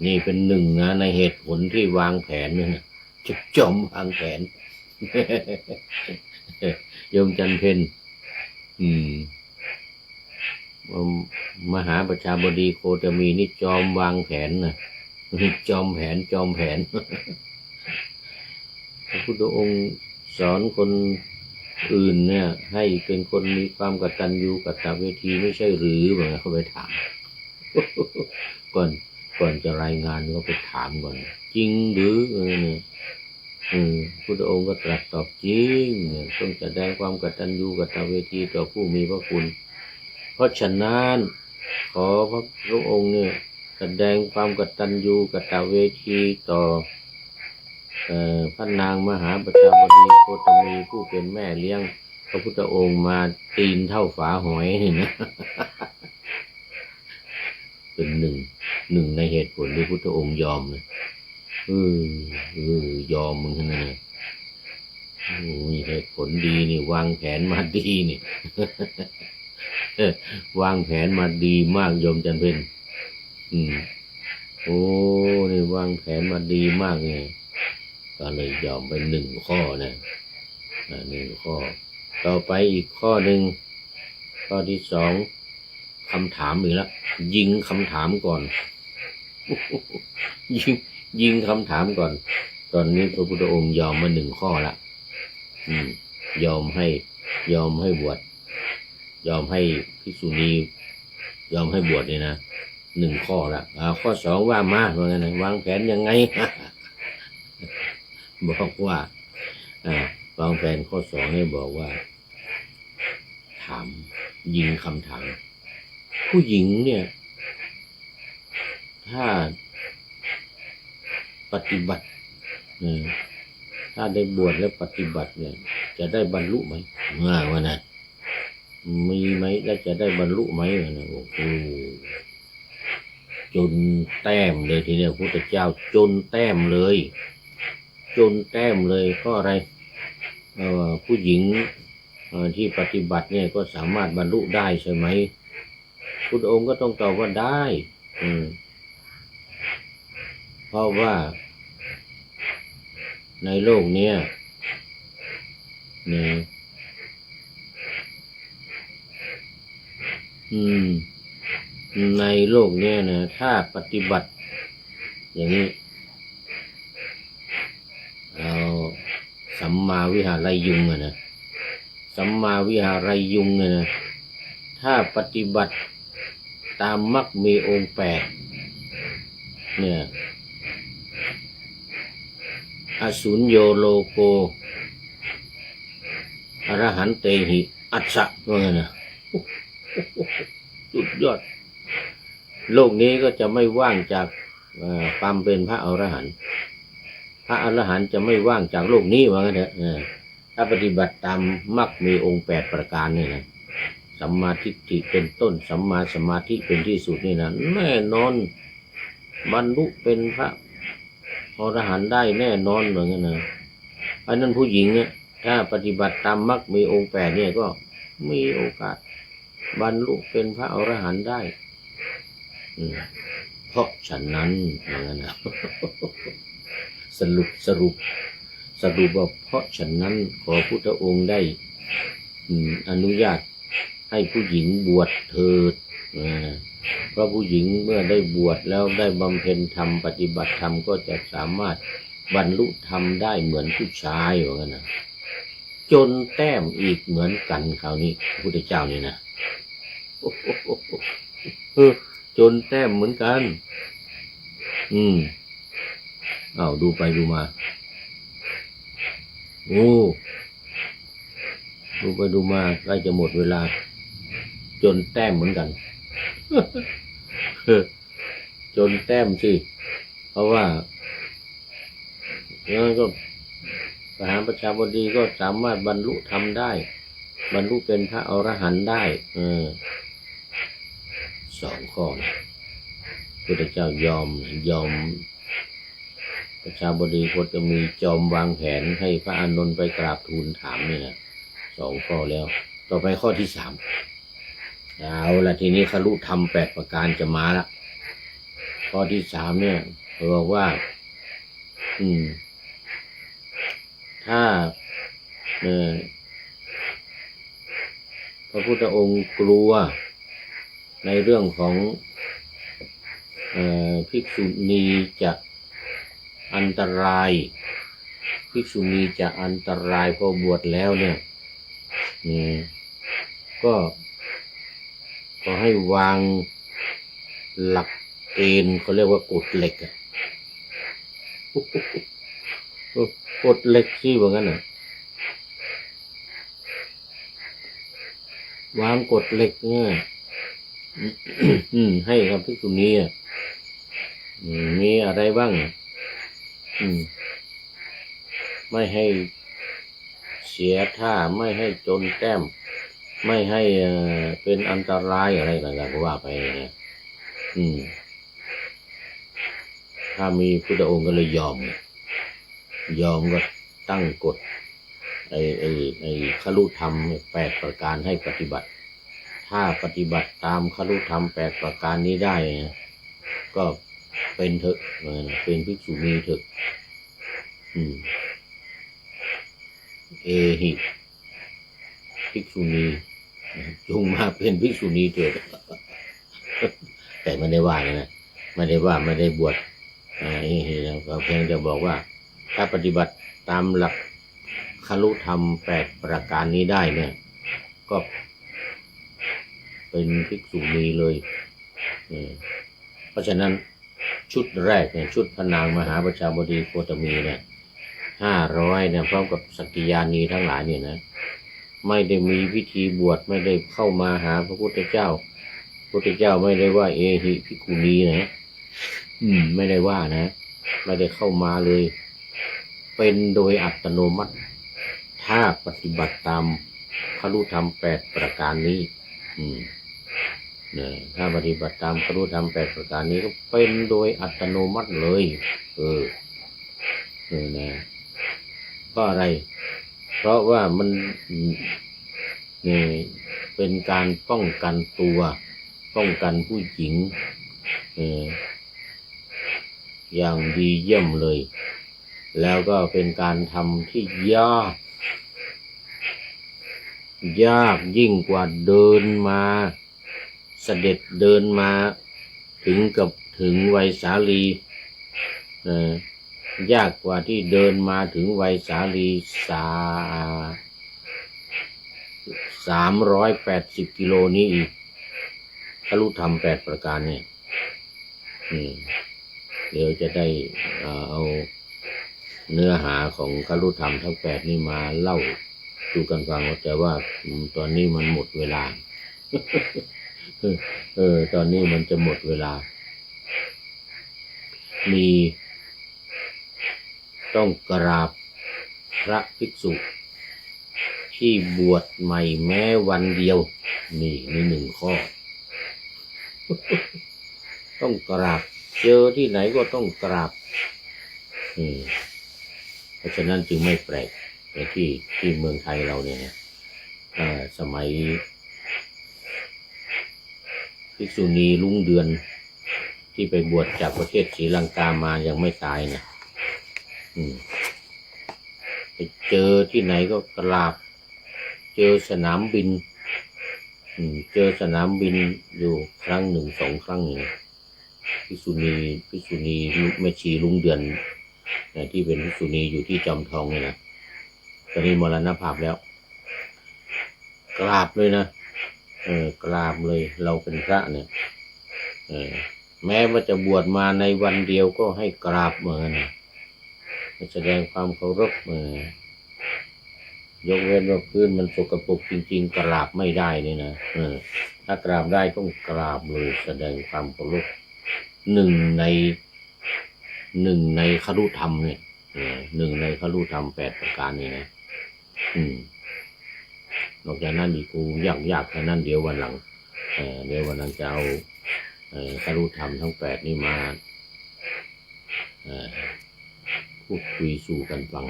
นี่เป็นหนึ่งนะในเหตุผลที่วางแผนเนี่ยจะจมวางแผนโยมจันเพ็ญมหาประชาบดีโคตมีนี่จอมวางแผนนะจอมแผนพระพุทธองค์สอนคนอื่นเนี่ยให้เป็นคนมีความกตัญญูกตเวทีไม่ใช่หรือว่าเขาไปถามก่อนจะรายงานก็ไปถามก่อนจริงหรือเนี่ยพุทธองค์ก็ตรัสตอบจริงเนี่ยต้องแสดงความกตัญญูกตเวทีต่อผู้มีพระคุณเพราะฉะนั้นขอพระองค์เนี่ยแสดงความกตัญญูกตเวทีต่อ พระนางมหาประชาบดีโคตมีผู้เป็นแม่เลี้ยงพระพุทธองค์มาตีนเท่าฝาหอยนี่นะ เป็นหนึ่งในเหตุผลที่พุทธองค์ยอมเลยยอมมึงนะมีเหตุผลดีนี่วางแผนมาดีนี่ วางแผนมาดีมากโยมจันเพ็ญโอ้นี่วางแผนมาดีมากไงก็เลยยอมไป1 ข้อนะ1 ข้อต่อไปอีกข้อหนึ่งข้อที่2คำถามอีกแล้วยิงคำถามก่อน ยิงคำถามก่อนตอนนี้พระพุทธองค์ยอมมา1 ข้อละยอมให้บวชยอมให้ภิกษุณียอมให้บวชเนี่ยนะ1 ข้อละข้อ2ว่ามาว่าไงวางแผนยังไง บอกว่าวางแผนข้อ2ให้บอกว่าถามยิงคำถามผู้หญิงเนี่ยถ้าปฏิบัติถ้าได้บวชแล้วปฏิบัติเนี่ยจะได้บรรลุไหมว่านะมีไหมแล้วจะได้บรรลุไหมนะโอ้โหจนแต้มเลยทีเดียวพุทธเจ้าจนแต้มเลยเพราะอะไรผู้หญิงที่ปฏิบัติเนี่ยก็สามารถบรรลุได้ใช่ไหมพุทธองค์ก็ต้องตอบว่าได้เพราะว่าในโลกนี้ในโลกนี้นะถ้าปฏิบัติอย่างนี้เอาสัมมาวิหารยุงนะสัมมาวิหารยุงนะถ้าปฏิบัติตามมรรคมีองค์8เนี่ยอสุญโยโลโกอรหันเตหิอัสสะว่าไงนะสุดยอดโลกนี้ก็จะไม่ว่างจากความเป็นพระอรหันต์พระอรหันต์จะไม่ว่างจากโลกนี้ว่างั้นเถอะถ้าปฏิบัติตามมรรคมีองค์8 ประการนี่นะสัมมาทิฏฐิเป็นต้นสัมมาสมาธิเป็นที่สุดนี่นะแน่นอนบรรลุเป็นพระอรหันต์ได้แน่นอนเหมือนกันนะเพราะนั้นผู้หญิงเนี่ยถ้าปฏิบัติตามมรรคมีองค์8เนี่ยก็มีโอกาสบรรลุเป็นพระอรหันต์ได้เพราะฉะนั้นอย่างนั้นนะสรุปว่าเพราะฉะนั้นขอพุทธองค์ได้อนุญาตให้ผู้หญิงบวชเถิดเพราะผู้หญิงเมื่อได้บวชแล้วได้บำเพ็ญธรรมปฏิบัติธรรมก็จะสามารถบรรลุธรรมได้เหมือนผู้ชายว่างั้นนะจนแต้มอีกเหมือนกันคราวนี้พระพุทธเจ้านี่นะจนแต้มเหมือนกันดูไปดูมาดูไปดูมาใกล้จะหมดเวลาจนแต้มเหมือนกัน จนแต้มสิเพราะว่าแล้วก็มหาประชาบดีก็สามารถบรรลุธรรมได้บรรลุเป็นพระอรหันต์ได้2 ข้อพระพุทธเจ้ายอมประชาบดีโคตมีจอมวางแผนให้พระอานนท์ไปกราบทูลถามนี่นะ2 ข้อแล้วต่อไปข้อที่3เอาละทีนี้ครุธรรม8 ประการจะมาละข้อที่3เนี่ยบอกว่าถ้าพระพุทธองค์กลัวในเรื่องของภิกษุณีจะอันตรายภิกษุณีจะอันตรายพอบวชแล้วเนี่ยก็ให้วางหลักเกณฑ์เขาเรียกว่ากฎเหล็กกฎเหล็กที่ว่างั้นน่ะวางกฎเหล็กเนี่ยให้กับภิกษุณีมีอะไรบ้าง ไม่ให้เสียท่าไม่ให้จนแต้มไม่ให้เป็นอันตรายอะไรต่างๆก็ว่าไปเนี่ยถ้ามีพุทธองค์ก็เลยยอมก็ตั้งกฎไอ้คฤธรรม8ประการให้ปฏิบัติถ้าปฏิบัติตามคฤธรรม8ประการนี้ได้ก็เป็นเถอะเป็นภิกษุณีเถอะเอหิภิกษุณีจงมาเป็นภิกษุณีเถิดแต่ไม่ได้ว่านะไม่ได้บวชก็เพียงจะบอกว่าถ้าปฏิบัติตามหลักคฤธรรม8ประการนี้ได้เนี่ยก็เป็นภิกษุณีเลยเพราะฉะนั้นชุดแรกเนี่ยชุดพระนางมหาประชาบดีโคตมีเนี่ย500เนี่ยพร้อมกับสักกิยานีทั้งหลายเนี่ยนะไม่ได้มีพิธีบวชไม่ได้เข้ามาหาพระพุทธเจ้าไม่ได้ว่าเอหิภิกขุณีนะไม่ได้ว่านะไม่ได้เข้ามาเลยเป็นโดยอัตโนมัติถ้าปฏิบัติตามคฤธรรม8ประการนี้ถ้าปฏิบัติตามคฤธรรม8ประการนี้ก็เป็นโดยอัตโนมัติเลยนะก็อะไรเพราะว่ามันเป็นการป้องกันตัวป้องกันผู้หญิงอย่างดีเยี่ยมเลยแล้วก็เป็นการทำที่ยากยิ่งกว่าเดินมาเสด็จเดินมาถึงไวสาลียากกว่าที่เดินมาถึงไวสาลี380กิโลนี้อีกคฤธรรม8ประการเนี่ยเดี๋ยวจะได้เอาเนื้อหาของคฤธรรมทั้ง8นี้มาเล่าสู่กันฟังแต่ว่าตอนนี้มันหมดเวลา ตอนนี้มันจะหมดเวลามีต้องกราบพระภิกษุที่บวชใหม่แม้วันเดียวนี่1ข้อ ต้องกราบเจอที่ไหนก็ต้องกราบเพราะฉะนั้นจึงไม่แปลกแต่ที่เมืองไทยเราเนี่ยสมัยภิกษุณีรุ่งเดือนที่ไปบวชจากประเทศศรีลังกามายังไม่ตายนะไปเจอที่ไหนก็กราบเจอสนามบินอยู่ครั้งหนึ่ง2 ครั้งนี่ภิกษุณีแม่ชีรุ่งเดือนที่เป็นภิกษุณีอยู่ที่จอมทองนี่นะตอนนี้มรณภาพแล้วกราบเลยนะกราบเลยเราเป็นพระเนี่ยแม้ว่าจะบวชมาในวันเดียวก็ให้กราบเหมือนแสดงความเคารพยกเว้นว่าพื้นมันสกปรกจริงๆกราบไม่ได้นี่นะถ้ากราบได้ต้องกราบเลยแสดงความเคารพหนึ่งในคฤธรรมเนี่ย1ในคฤธรรม8ประการนี่นะนอกจากนั้นอีกกูยากแค่นั้นเดี๋ยววันหลังจะเอาคฤธรรมทั้ง8นี่มาพูดคุยสู่กันฟัง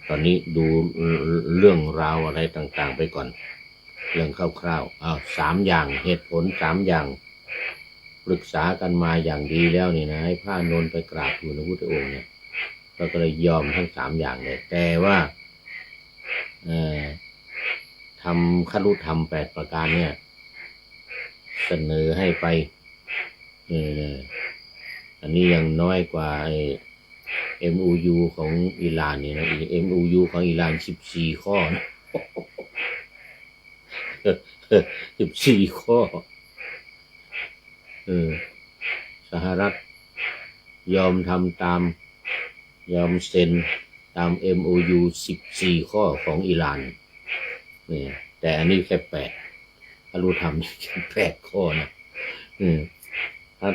ตอนนี้ดูเรื่องราวอะไรต่างๆไปก่อนเรื่องคร่าวๆ3อย่างเหตุผล3อย่างปรึกษากันมาอย่างดีแล้วนี่นะให้พระอานนท์ไปกราบทูลพระพุทธองค์เนี่ยก็เลยยอมทั้ง3อย่างเลยแต่ว่าทำคฤธรรม8ประการเนี่ยเสนอให้ไปอันนี้ยังน้อยกว่าMOU ของอิหร่านเนี่ยนะ MOU ของอิหร่าน14ข้อนะ14ข้อสหรัฐยอมทำตามยอมเซ็นตาม MOU 14ข้อของอิหร่านนี่แต่อันนี้แค่8ถ้ารู้ทำ8ข้อนะ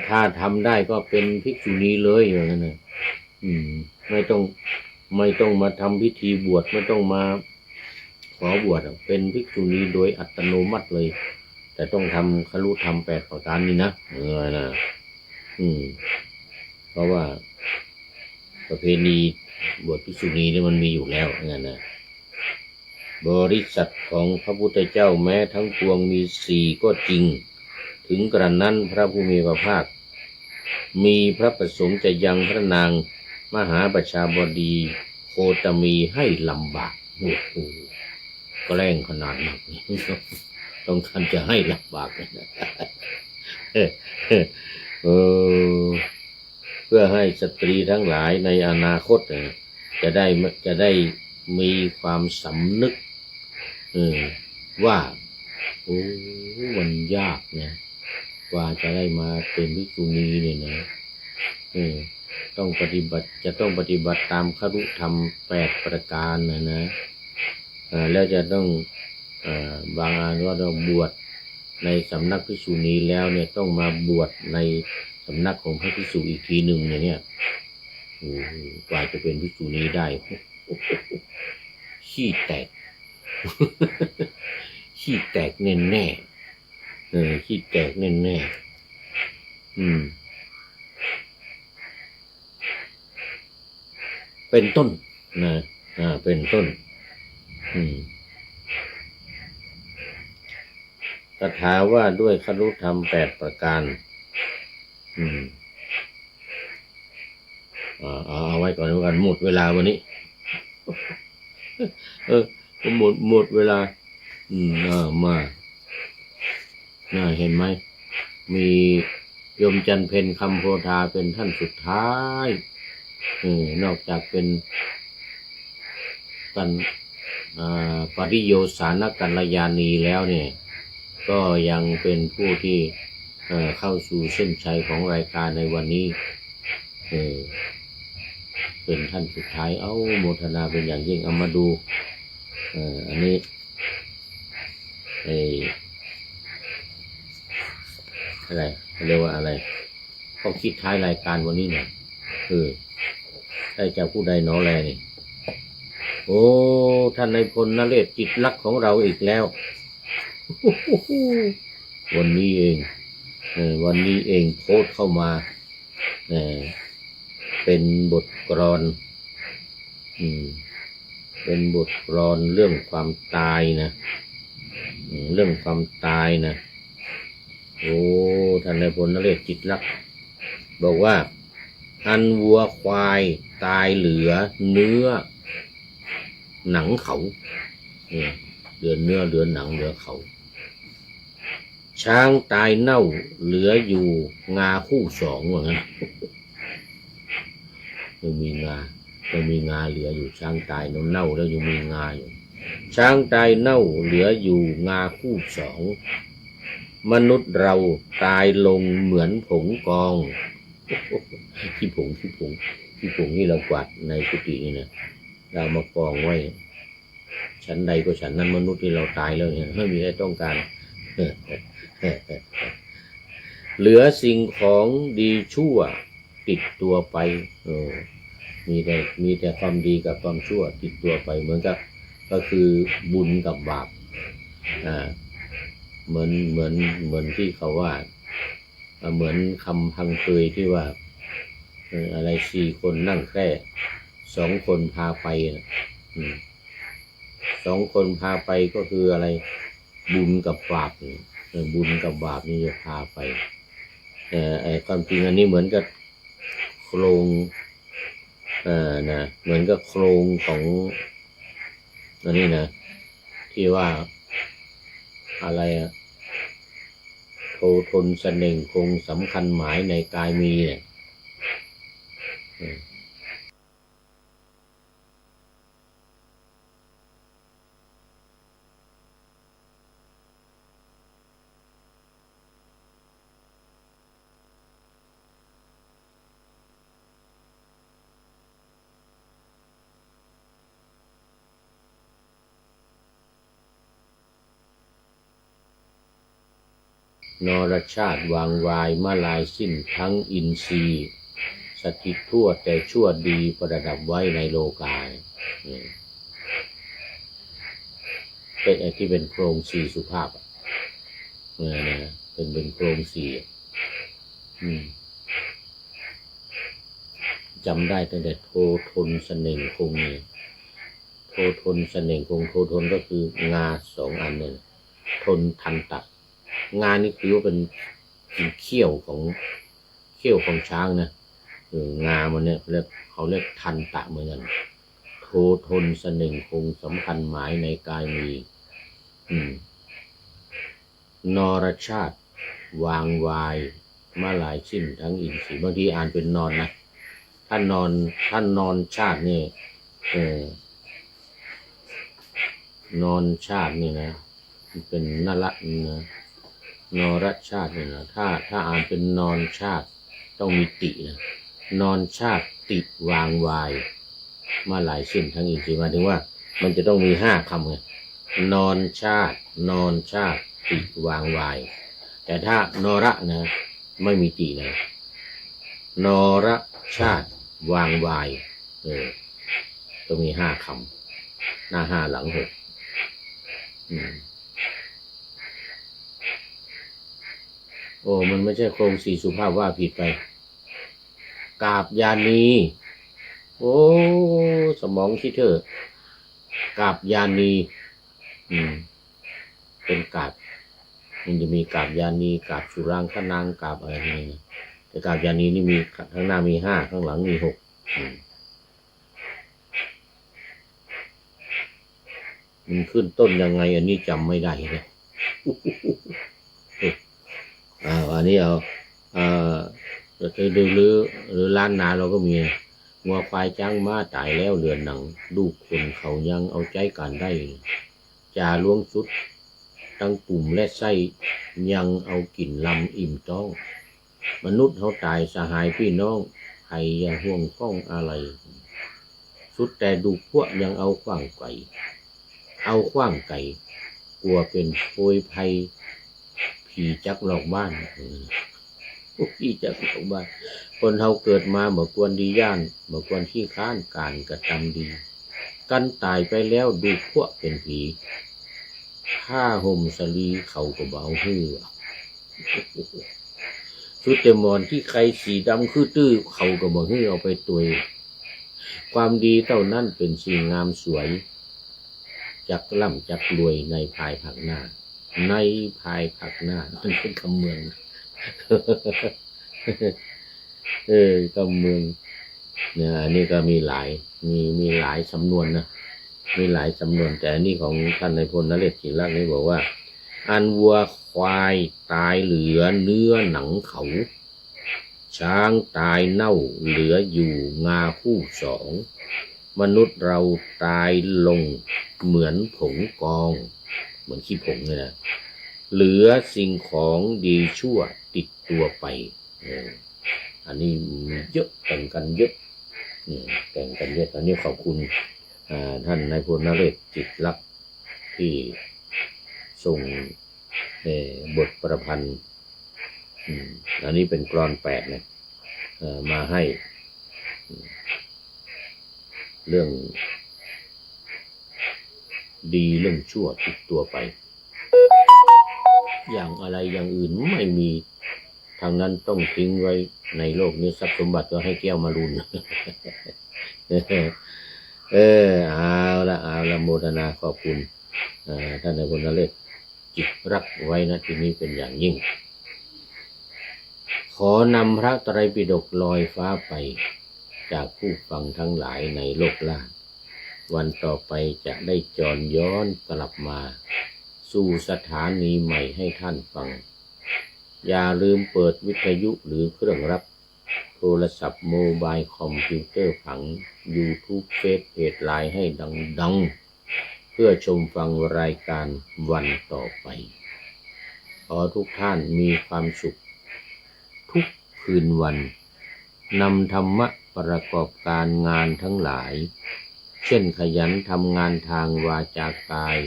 ถ้าทำได้ก็เป็นภิกษุณีเลยอย่างนั้นนะไม่ ไม่ต้องมาทำพิธีบวชไม่ต้องมาขอบวชเป็นภิกษุณีโดยอัตโนมัติเลยแต่ต้องทำคฤธรรม8ประการนี้นะนะเพราะว่าประเพณีบวชภิกษุณีนี่มันมีอยู่แล้วงั้นนะบริษัทของพระพุทธเจ้าแม้ทั้งปวงมี4ก็จริงถึงกระนั้นพระผู้มีพระภาคมีพระประสงค์จะยังพระนางมหาประชาบดีโคตมีให้ลำบากโอ้โหแกล้งขนาดนั้นต้องท่านจะให้ลำบากเพื่อให้สตรีทั้งหลายในอนาคตจะได้มีความสำนึกว่าโอ้มันยากนะกว่าจะได้มาเป็นภิกษุณีเนี่ยนะต้องปฏิบัติตามคฤธรรม8ประการนะแล้วจะต้องบางอันว่าเราบวชในสำนักภิกษุณีแล้วเนี่ยต้องมาบวชในสำนักของพระภิกษุอีกทีหนึ่งเนี่ยกว่าจะเป็นภิกษุณีได้ขี้แตกขี้แตกแน่แน่ขี้แตกแน่แน่เป็นต้นนะเป็นต้นคาถาว่าด้วยคฤธรรม8ประการเอาไว้ก่อนแล้วกันหมดเวลาวันนี้หมดเวลามาเห็นไหมมีโยมจันเพ็ญคำโพธาเป็นท่านสุดท้ายนอกจากเป็นปริโยสานกัลยาณีแล้วเนี่ยก็ยังเป็นผู้ที่เข้าสู่เส้นชัยของรายการในวันนี้เป็นท่านสุดท้ายโมทนาเป็นอย่างยิ่งเอามาดูอันนี้อะไรเรียกว่าอะไรเขาคิดท้ายรายการวันนี้เนี่ยได้จากผู้ใดหนอแลนี่โอ้ท่านนายพลนเรศจิตรักของเราอีกแล้ววันนี้เองโพสต์เข้ามาเป็นบทกลอนเป็นบทกลอนเรื่องความตายนะเรื่องความตายนะโอ้ท่านนายพลนเรศจิตรักบอกว่าอันวัวควายตายเหลือเนื้อหนังเขาเหลือเนื้อเหลือหนังเหลือเขาช้างตายเน่าเหลืออยู่งาคู่2ว่างั้นยังมีงาเหลืออยู่ช้างตายเน่าแล้วยังมีงาอยู่ช้างตายเน่าเหลืออยู่งาคู่2มนุษย์เราตายลงเหมือนผงกองขี้ผงนี่เรากวาดในกุฏินี่นะเรามากองไว้ชั้นใดก็ชั้นนั้นมนุษย์ที่เราตายแล้วเนี่ยไม่มีใครต้องการเหลือสิ่งของดีชั่วติดตัวไปมีแต่ความดีกับความชั่วติดตัวไปเหมือนกับก็คือบุญกับบาปเหมือนที่เขาว่าเหมือนคำพังเพยที่ว่าอะไร4คนนั่งแคร่2คนพาไป2คนพาไปก็คืออะไรบุญกับบาปบุญกับบาปนี่จะพาไปความจริงอันนี้เหมือนกับโครงเหมือนกับโครงของอันนี้นะที่ว่าอะไรโททนเสน่ห์คงสำคัญหมายในกายมีเนี่ยนรชาติวางวายมาลายสิ้นทั้งอินทรีย์ สถิตทั่วแต่ชั่วดีประดับไว้ในโลกาเป็นไอ้ที่เป็นโครงสี่สุภาพนะเป็นโครงสี่จำได้ตั้งแต่โททนเสน่ห์คงโททนเสน่ห์คงโททนก็คืองาสองอันเนี่ยทนทันตะงานี่คือว่าเป็นเขี้ยวของช้างนะงามันเนี่ยเขาเรียกทันตะเหมือนกันโททนเสน่ห์คงสำคัญหมายในกายมีนรชาติวางวายมาหลายชิ้นทั้งอินทรีย์บางทีอ่านเป็นนอนนะท่านนอนชาตินี่นอนชาตินี่นะเป็นนรนะนรชาตินี่นะถ้าอ่านเป็นนอนชาติต้องมีตินะนอนชาติติวางวายมาหลายชิ้นทั้งอินทรีย์หมายถึงว่ามันจะต้องมี5 คำไงนอนชาติติวางวายแต่ถ้านระนะไม่มีตินะนรชาติวางวายต้องมี5 คำหน้า5หลัง6โอ้มันไม่ใช่โครงสี่สุภาพว่าผิดไปกาบยานีโอ้สมองคิดเถอะกาบยานีเป็นกาบมันจะมีกาบยานีกาบสุรางคนางกาบอะไรนี่แต่กาบยานีนี่มีข้างหน้ามี5ข้างหลังมี6มันขึ้นต้นยังไงอันนี้จำไม่ได้เลยอันนี้เอาหรือล้านนาเราก็มีงัวควายจ้างม้าตายแล้วเรือนหนังลูกคนเขายังเอาใจกันได้จ่าล้วงสุดตั้งปุ่มและไส้ยังเอากลิ่นลำอิ่มต้องมนุษย์เขาตายสหายพี่น้องใครยังห่วงข้องอะไรสุดแต่ดูพวกยังเอาขว้างไก่กลัวเป็นโพยภัยผีจักหลอกบ้านผีจักหลอกบ้านคนเฮาเกิดมาเมื่อควรดีย่านเมื่อควรขี้ค้านการกระทำดีกันตายไปแล้วดูพวกเป็นผีผ้าห่มสลีเขาก็เบาหื้อชุดเตมอนที่ใครสีดำคือตื้อเขาก็บ่หื้อเอาไปตุยความดีเท่านั้นเป็นสิ่งงามสวยจักล่ำจักรวยในภายภาคหน้ามันเป็นคำเมืองคำเมืองเนี่ยอันนี้ก็มีหลายสำนวนนะมีหลายสำนวนแต่อันนี้ของท่านนายพลนเรศจิรักษ์นี่บอกว่าอันวัวควายตายเหลือเนื้อหนังเขาช้างตายเน่าเหลืออยู่งาคู่2มนุษย์เราตายลงเหมือนผงกองเหมือนขี้ผงเลยนะเหลือสิ่งของดีชั่วติดตัวไปอันนี้เยอะแต่งกันเยอะแต่งกันเยอะอันนี้ขอบคุณท่านนายพลนเรศจิตรักษ์ที่ส่งบทประพันธ์อันนี้เป็นกลอน8นะมาให้เรื่องดีเรื่องชั่วติดตัวไปอย่างอะไรอย่างอื่นไม่มีทางนั้นต้องทิ้งไว้ในโลกนี้ทรัพย์สมบัติก็ให้แก้วมารุนเอาละโมทนาขอบคุณท่านนายพลนเรศจิตรักไว้นะที่นี้เป็นอย่างยิ่งขอนำพระไตรปิฎกลอยฟ้าไปจากผู้ฟังทั้งหลายในโลกล่างวันต่อไปจะได้จรย้อนกลับมาสู่สถานีใหม่ให้ท่านฟังอย่าลืมเปิดวิทยุหรือเครื่องรับโทรศัพท์โมบายคอมพิวเตอร์ผัง YouTube เฟซเพจไลน์ให้ดังเพื่อชมฟังรายการวันต่อไปขอทุกท่านมีความสุขทุกคืนวันนำธรรมะประกอบการงานทั้งหลายเช่นขยันทำงานทางวาจากาย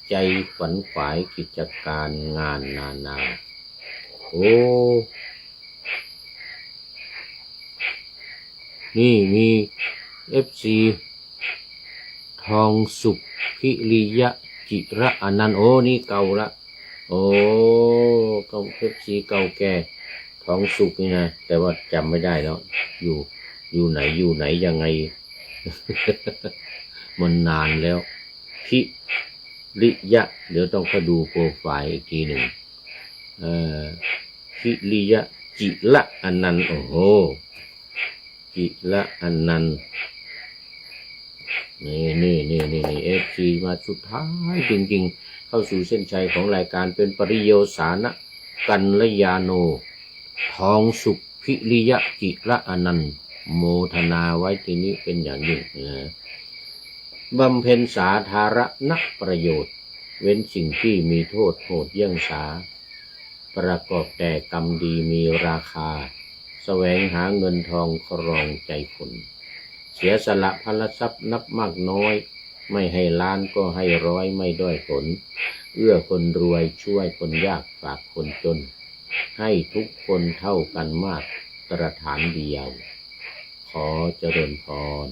ใจขวัญขวายกิจการงานนานาโอ้ นี่มีFC ทองสุขพิริยะจิระอนันต์โอ้นี่เก่าละโอ้เก่า FC เก่าแก่ทองสุขนี่นะแต่ว่าจำไม่ได้แล้วอยู่ไหนยังไง มันนานแล้วพิริยะเดี๋ยวต้องเข้าดูโปรไฟล์อีกทีหนึ่งพิริยะจิระอนันต์โอ้โหจิระอนันต์นี่FC มาสุดท้ายจริงๆเข้าสู่เส้นชัยของรายการเป็นปริโยสานะกัลยาโนทองสุขพิริยะจิระอนันต์โมทนาไว้ทีนี้เป็นอย่างยิ่งบำเพ็ญสาธารณประโยชน์เว้นสิ่งที่มีโทษโหดเยี่ยงสาประกอบแต่กรรมดีมีราคาแสวงหาเงินทองครองใจคนเสียสละพลทรัพย์นับมากน้อยไม่ให้ล้านก็ให้ร้อยไม่ด้อยผลเอื้อคนรวยช่วยคนยากฝากคนจนให้ทุกคนเท่ากันมาตรฐานเดียวขอเจริญพร